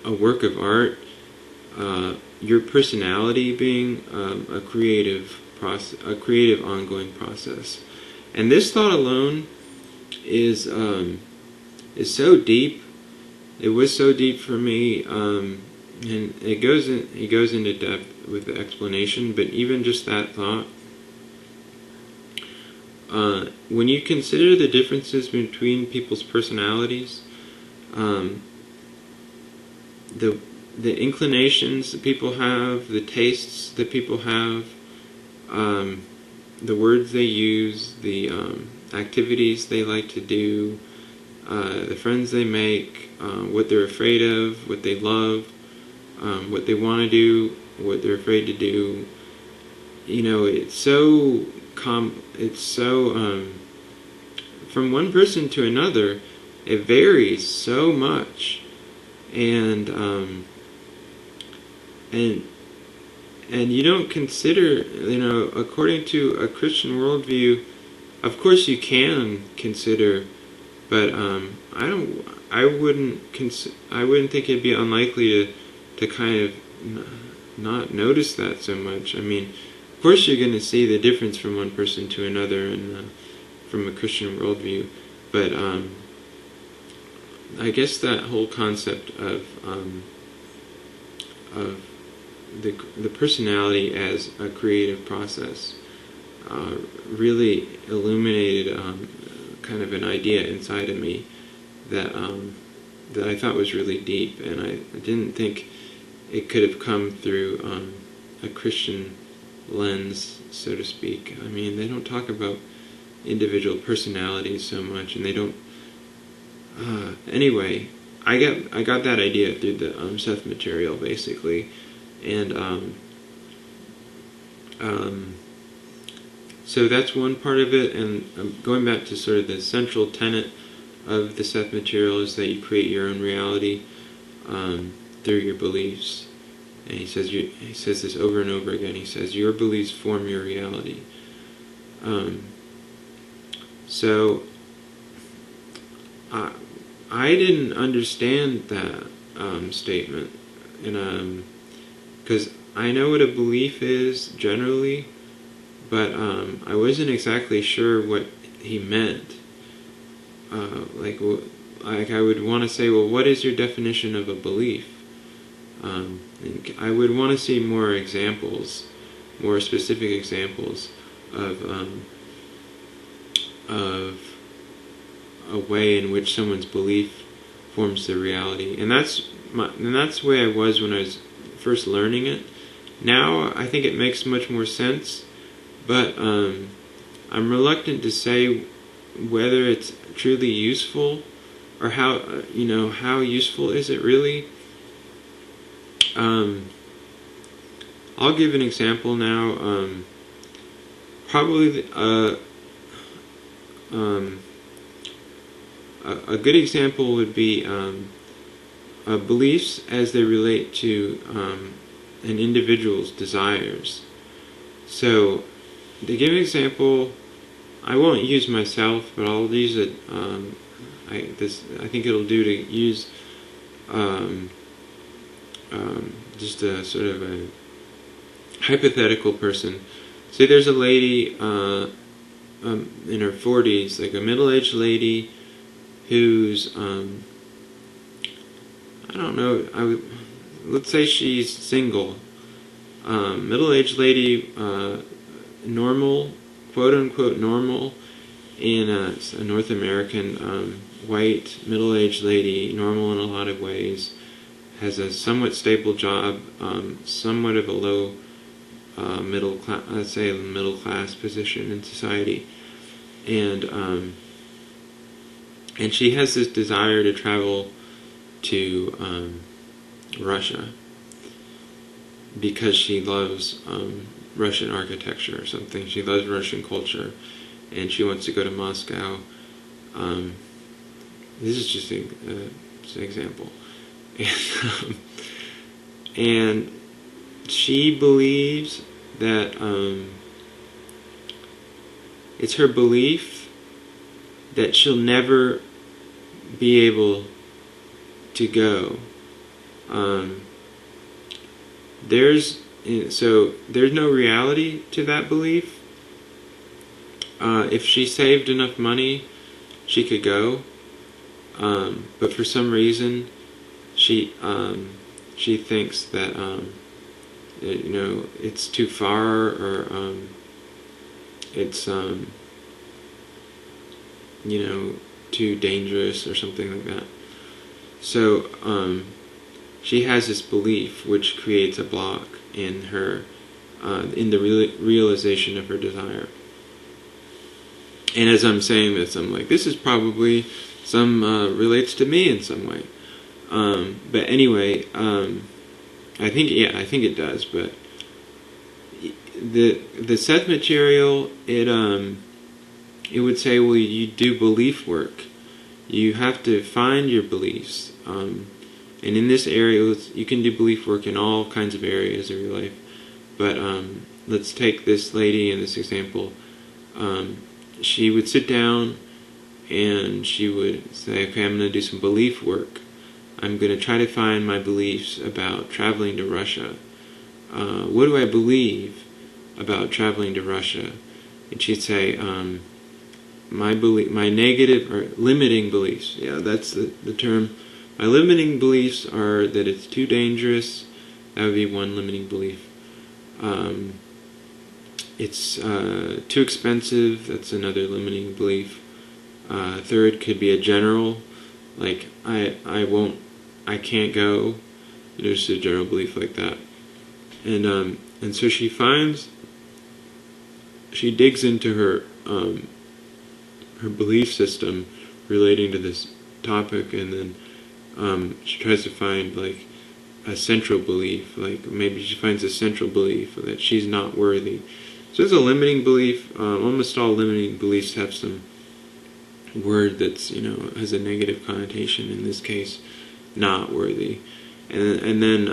a work of art, your personality being a creative process, a creative ongoing process. And this thought alone is so deep. It was so deep for me, and he goes into depth with the explanation. But even just that thought, when you consider the differences between people's personalities, the inclinations that people have, the tastes that people have, the words they use, the activities they like to do, the friends they make, what they're afraid of, what they love, what they want to do, what they're afraid to do. It's so from one person to another, it varies so much, and you don't consider, according to a Christian worldview, of course you can consider, but I wouldn't think it'd be unlikely to kind of not notice that so much. I mean, of course you're going to see the difference from one person to another, and from a Christian worldview, but I guess that whole concept of the personality as a creative process really illuminated kind of an idea inside of me that I thought was really deep, and I didn't think it could have come through a Christian lens, so to speak. I mean, they don't talk about individual personalities so much, and they don't. Anyway, I got that idea through the Seth material, basically, and so that's one part of it. And going back to sort of the central tenet of the Seth material is that you create your own reality through your beliefs. And he says this over and over again. He says your beliefs form your reality. So I didn't understand that statement, and because I know what a belief is generally, but I wasn't exactly sure what he meant. Like I would want to say, well, what is your definition of a belief? I would want to see more examples, more specific examples of a way in which someone's belief forms their reality, and that's the way I was when I was first learning it. Now I think it makes much more sense, but I'm reluctant to say whether it's truly useful or how useful is it really. I'll give an example now. Probably a good example would be beliefs as they relate to an individual's desires. So, to give an example, I won't use myself, but I'll use it. I think it'll do to use just a sort of a hypothetical person. Say there's a lady in her 40s, like a middle-aged lady who's I don't know. Let's say she's single. Middle-aged lady, normal, quote-unquote normal, in a North American white middle-aged lady, normal in a lot of ways, has a somewhat stable job, somewhat of a low middle class, let's say a middle class position in society, and she has this desire to travel to Russia because she loves Russian architecture or something. She loves Russian culture, and she wants to go to Moscow. This is just an example. And she believes that it's her belief that she'll never be able to go. There's no reality to that belief. If she saved enough money, she could go. But for some reason, she thinks that it's too far, or it's too dangerous or something like that. So she has this belief which creates a block in her in the realization of her desire. And as I'm saying this, I'm like, this is probably relates to me in some way. But anyway, I think it does. But the Seth material, it would say, well, you do belief work. You have to find your beliefs. And in this area, you can do belief work in all kinds of areas of your life. But let's take this lady in this example. She would sit down and she would say, okay, I'm going to do some belief work. I'm going to try to find my beliefs about traveling to Russia. What do I believe about traveling to Russia? And she'd say, my negative or limiting beliefs. Yeah, that's the term. My limiting beliefs are that it's too dangerous. That would be one limiting belief. It's too expensive. That's another limiting belief. Third could be a general, like I can't go. There's a general belief like that. And so she digs into her belief system relating to this topic, and then she tries to find like a central belief, like maybe she finds a central belief that she's not worthy. So there's a limiting belief. Almost all limiting beliefs have some word that's, has a negative connotation. In this case, not worthy. And then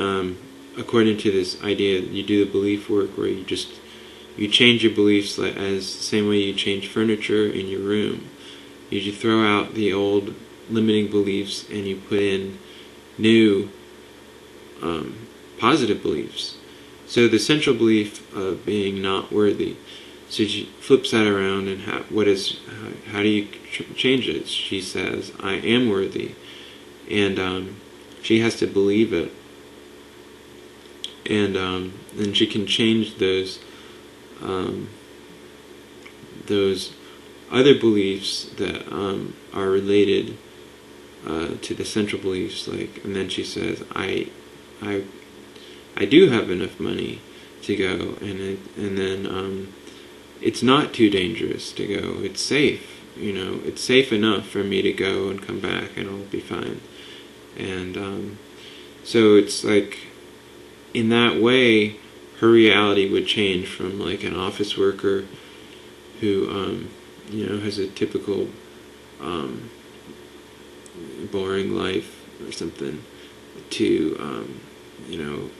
according to this idea, you do the belief work where you change your beliefs as the same way you change furniture in your room. You throw out the old limiting beliefs and you put in new positive beliefs. So the central belief of being not worthy. So she flips that around, and how do you change it? She says, I am worthy. And she has to believe it. And then she can change those other beliefs that are related to the central beliefs. And then she says, I do have enough money to go, and then it's not too dangerous to go. It's safe, it's safe enough for me to go and come back, and I'll be fine. And so it's like, in that way, her reality would change from like an office worker who, has a typical boring life or something, to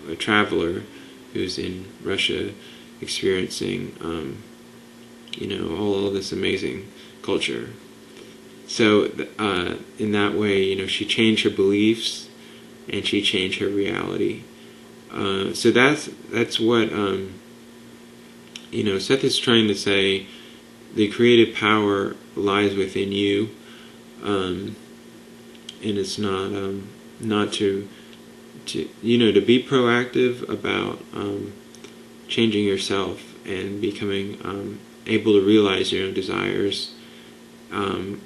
a traveler who's in Russia experiencing, all this amazing culture. So in that way, she changed her beliefs and she changed her reality. So that's what Seth is trying to say. The creative power lies within you, and it's not to be proactive about changing yourself and becoming able to realize your own desires,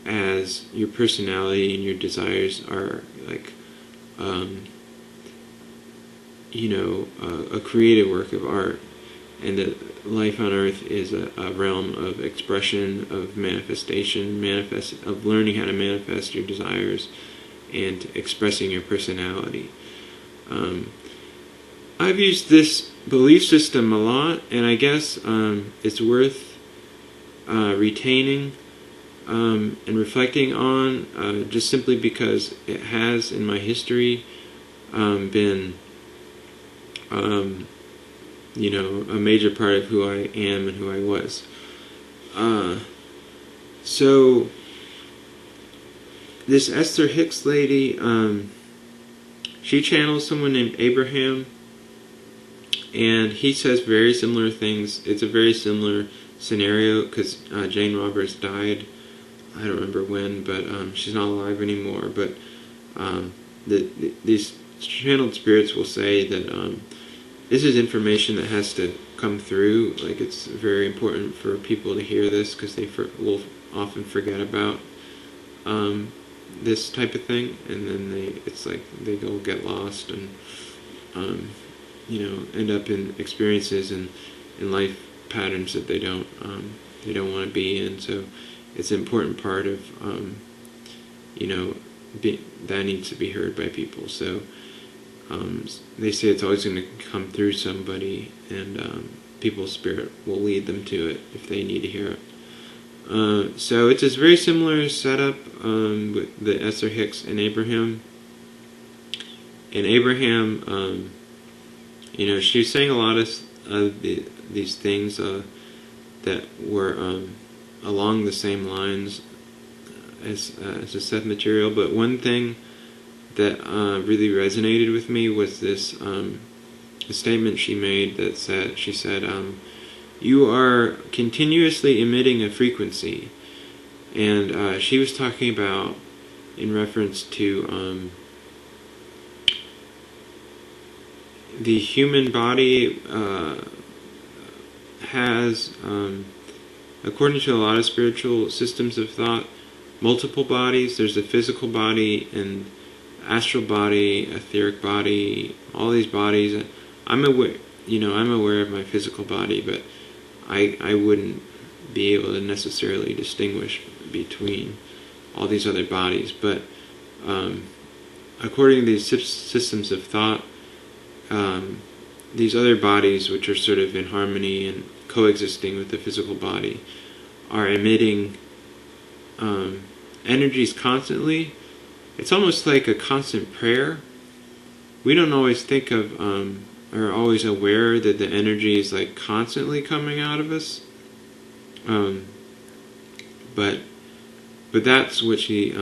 as your personality and your desires are like a creative work of art, and that life on earth is a realm of expression, of manifestation, of learning how to manifest your desires and expressing your personality. I've used this belief system a lot, and I guess it's worth retaining and reflecting on, just simply because it has, in my history, been a major part of who I am and who I was. So this Esther Hicks lady, she channels someone named Abraham, and he says very similar things. It's a very similar scenario, because Jane Roberts died. I don't remember when, but she's not alive anymore. But these channeled spirits will say that this is information that has to come through. Like, it's very important for people to hear this, because they will often forget about this type of thing, and then it's like they go get lost and end up in experiences and in life patterns that they don't want to be in. So it's an important part of, that needs to be heard by people. So they say it's always going to come through somebody, and people's spirit will lead them to it if they need to hear it. So it's this very similar setup with the Esther Hicks and Abraham. And Abraham, she was saying a lot of these things that were along the same lines as the Seth material. But one thing that really resonated with me was this a statement she made that she said, you are continuously emitting a frequency. And she was talking about, in reference to the human body has, according to a lot of spiritual systems of thought, multiple bodies. There's a physical body and astral body, etheric body, all these bodies. I'm aware of my physical body, but I wouldn't be able to necessarily distinguish between all these other bodies. But according to these systems of thought, these other bodies, which are sort of in harmony and coexisting with the physical body, are emitting energies constantly. It's almost like a constant prayer. We don't always think of are always aware that the energy is like constantly coming out of us. But that's what she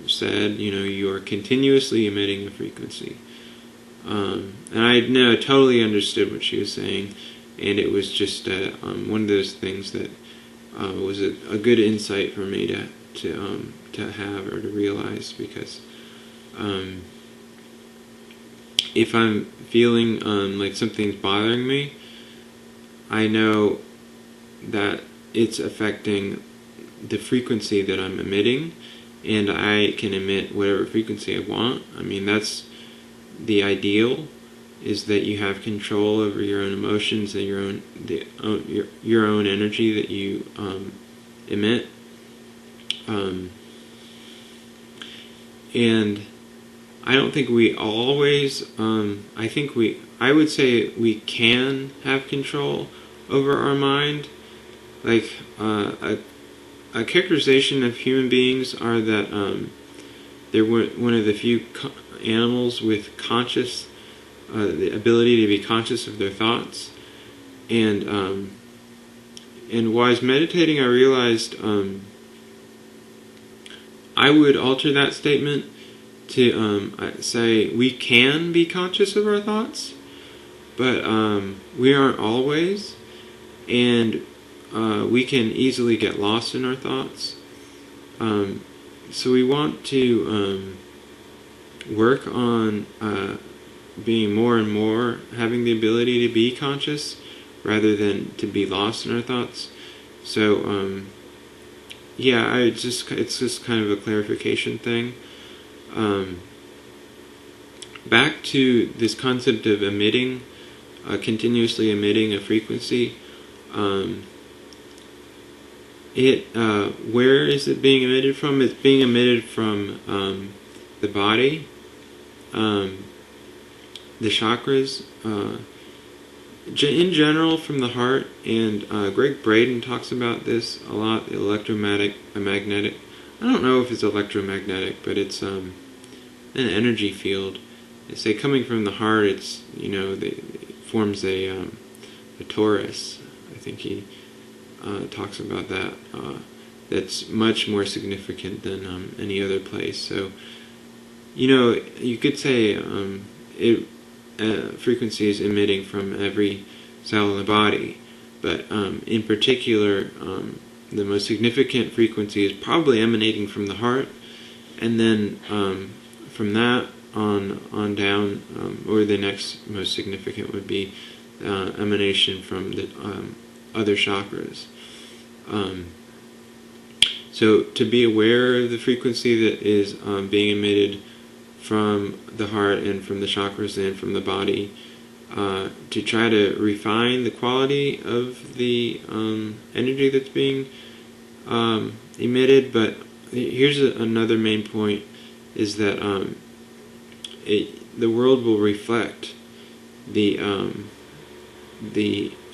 said. You are continuously emitting a frequency. And I totally understood what she was saying, and it was just one of those things that was a good insight for me to have or to realize, because if I'm feeling like something's bothering me, I know that it's affecting the frequency that I'm emitting, and I can emit whatever frequency I want. I mean, that's the ideal, is that you have control over your own emotions and your own energy that you emit. And I don't think we always, I would say we can have control over our mind. Like, a characterization of human beings are that they're one of the few animals with the ability to be conscious of their thoughts. And while I was meditating, I realized I would alter that statement to say we can be conscious of our thoughts, but we aren't always, and we can easily get lost in our thoughts. So we want to work on being more and more having the ability to be conscious rather than to be lost in our thoughts. So it's just kind of a clarification thing. Back to this concept of emitting, continuously emitting a frequency. Where is it being emitted from? It's being emitted from the body, the chakras, in general from the heart. And Greg Braden talks about this a lot, the electromagnetic. I don't know if it's electromagnetic, but it's an energy field. They say coming from the heart, it's it forms a torus. I think he talks about that. That's much more significant than any other place. So you could say frequency is emitting from every cell in the body, but in particular, the most significant frequency is probably emanating from the heart, and then from that on down, or the next most significant would be emanation from the other chakras. So to be aware of the frequency that is being emitted from the heart and from the chakras and from the body, to try to refine the quality of the energy that's being emitted, but here's another main point, is that the world will reflect the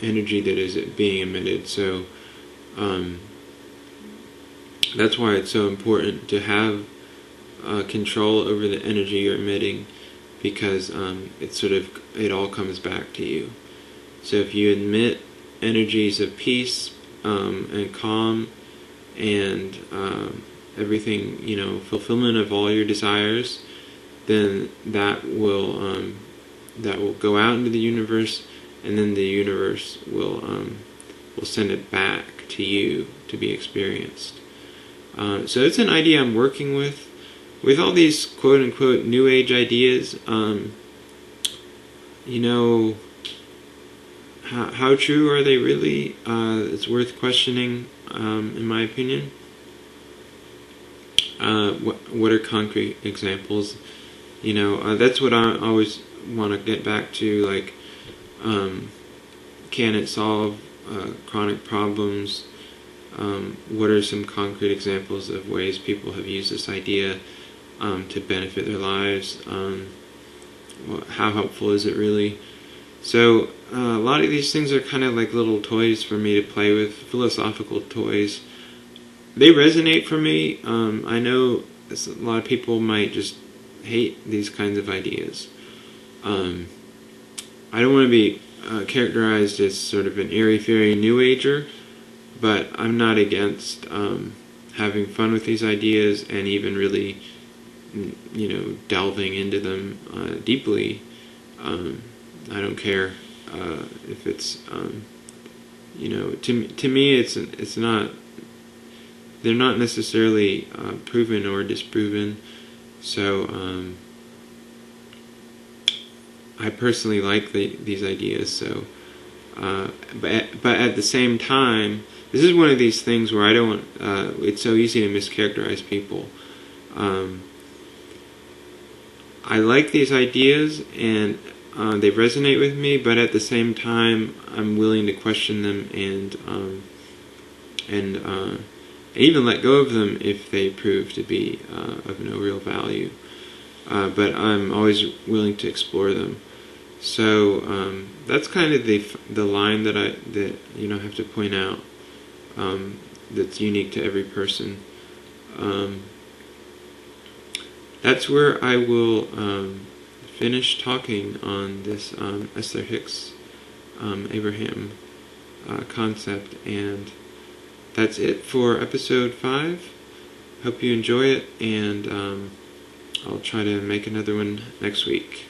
energy that is being emitted. So that's why it's so important to have control over the energy you're emitting, because it all comes back to you. So if you emit energies of peace and calm and everything, fulfillment of all your desires, then that will go out into the universe, and then the universe will send it back to you to be experienced. So it's an idea I'm working with all these quote unquote new age ideas. How true are they really? It's worth questioning, in my opinion. What are concrete examples? That's what I always want to get back to. Like, can it solve chronic problems? What are some concrete examples of ways people have used this idea to benefit their lives? How helpful is it really? So a lot of these things are kind of like little toys for me to play with, philosophical toys. They resonate for me. I know a lot of people might just hate these kinds of ideas. I don't want to be characterized as sort of an airy-fairy new ager, but I'm not against having fun with these ideas and even really, delving into them deeply. I don't care if it's, to me, it's not. They're not necessarily proven or disproven. So I personally like these ideas. So, but at the same time, this is one of these things where I don't. It's so easy to mischaracterize people. I like these ideas, and they resonate with me, but at the same time, I'm willing to question them and even let go of them if they prove to be of no real value. But I'm always willing to explore them. So that's kind of the line that I have to point out. That's unique to every person. That's where I will finish talking on this Esther Hicks Abraham concept, and that's it for episode 5. Hope you enjoy it, and I'll try to make another one next week.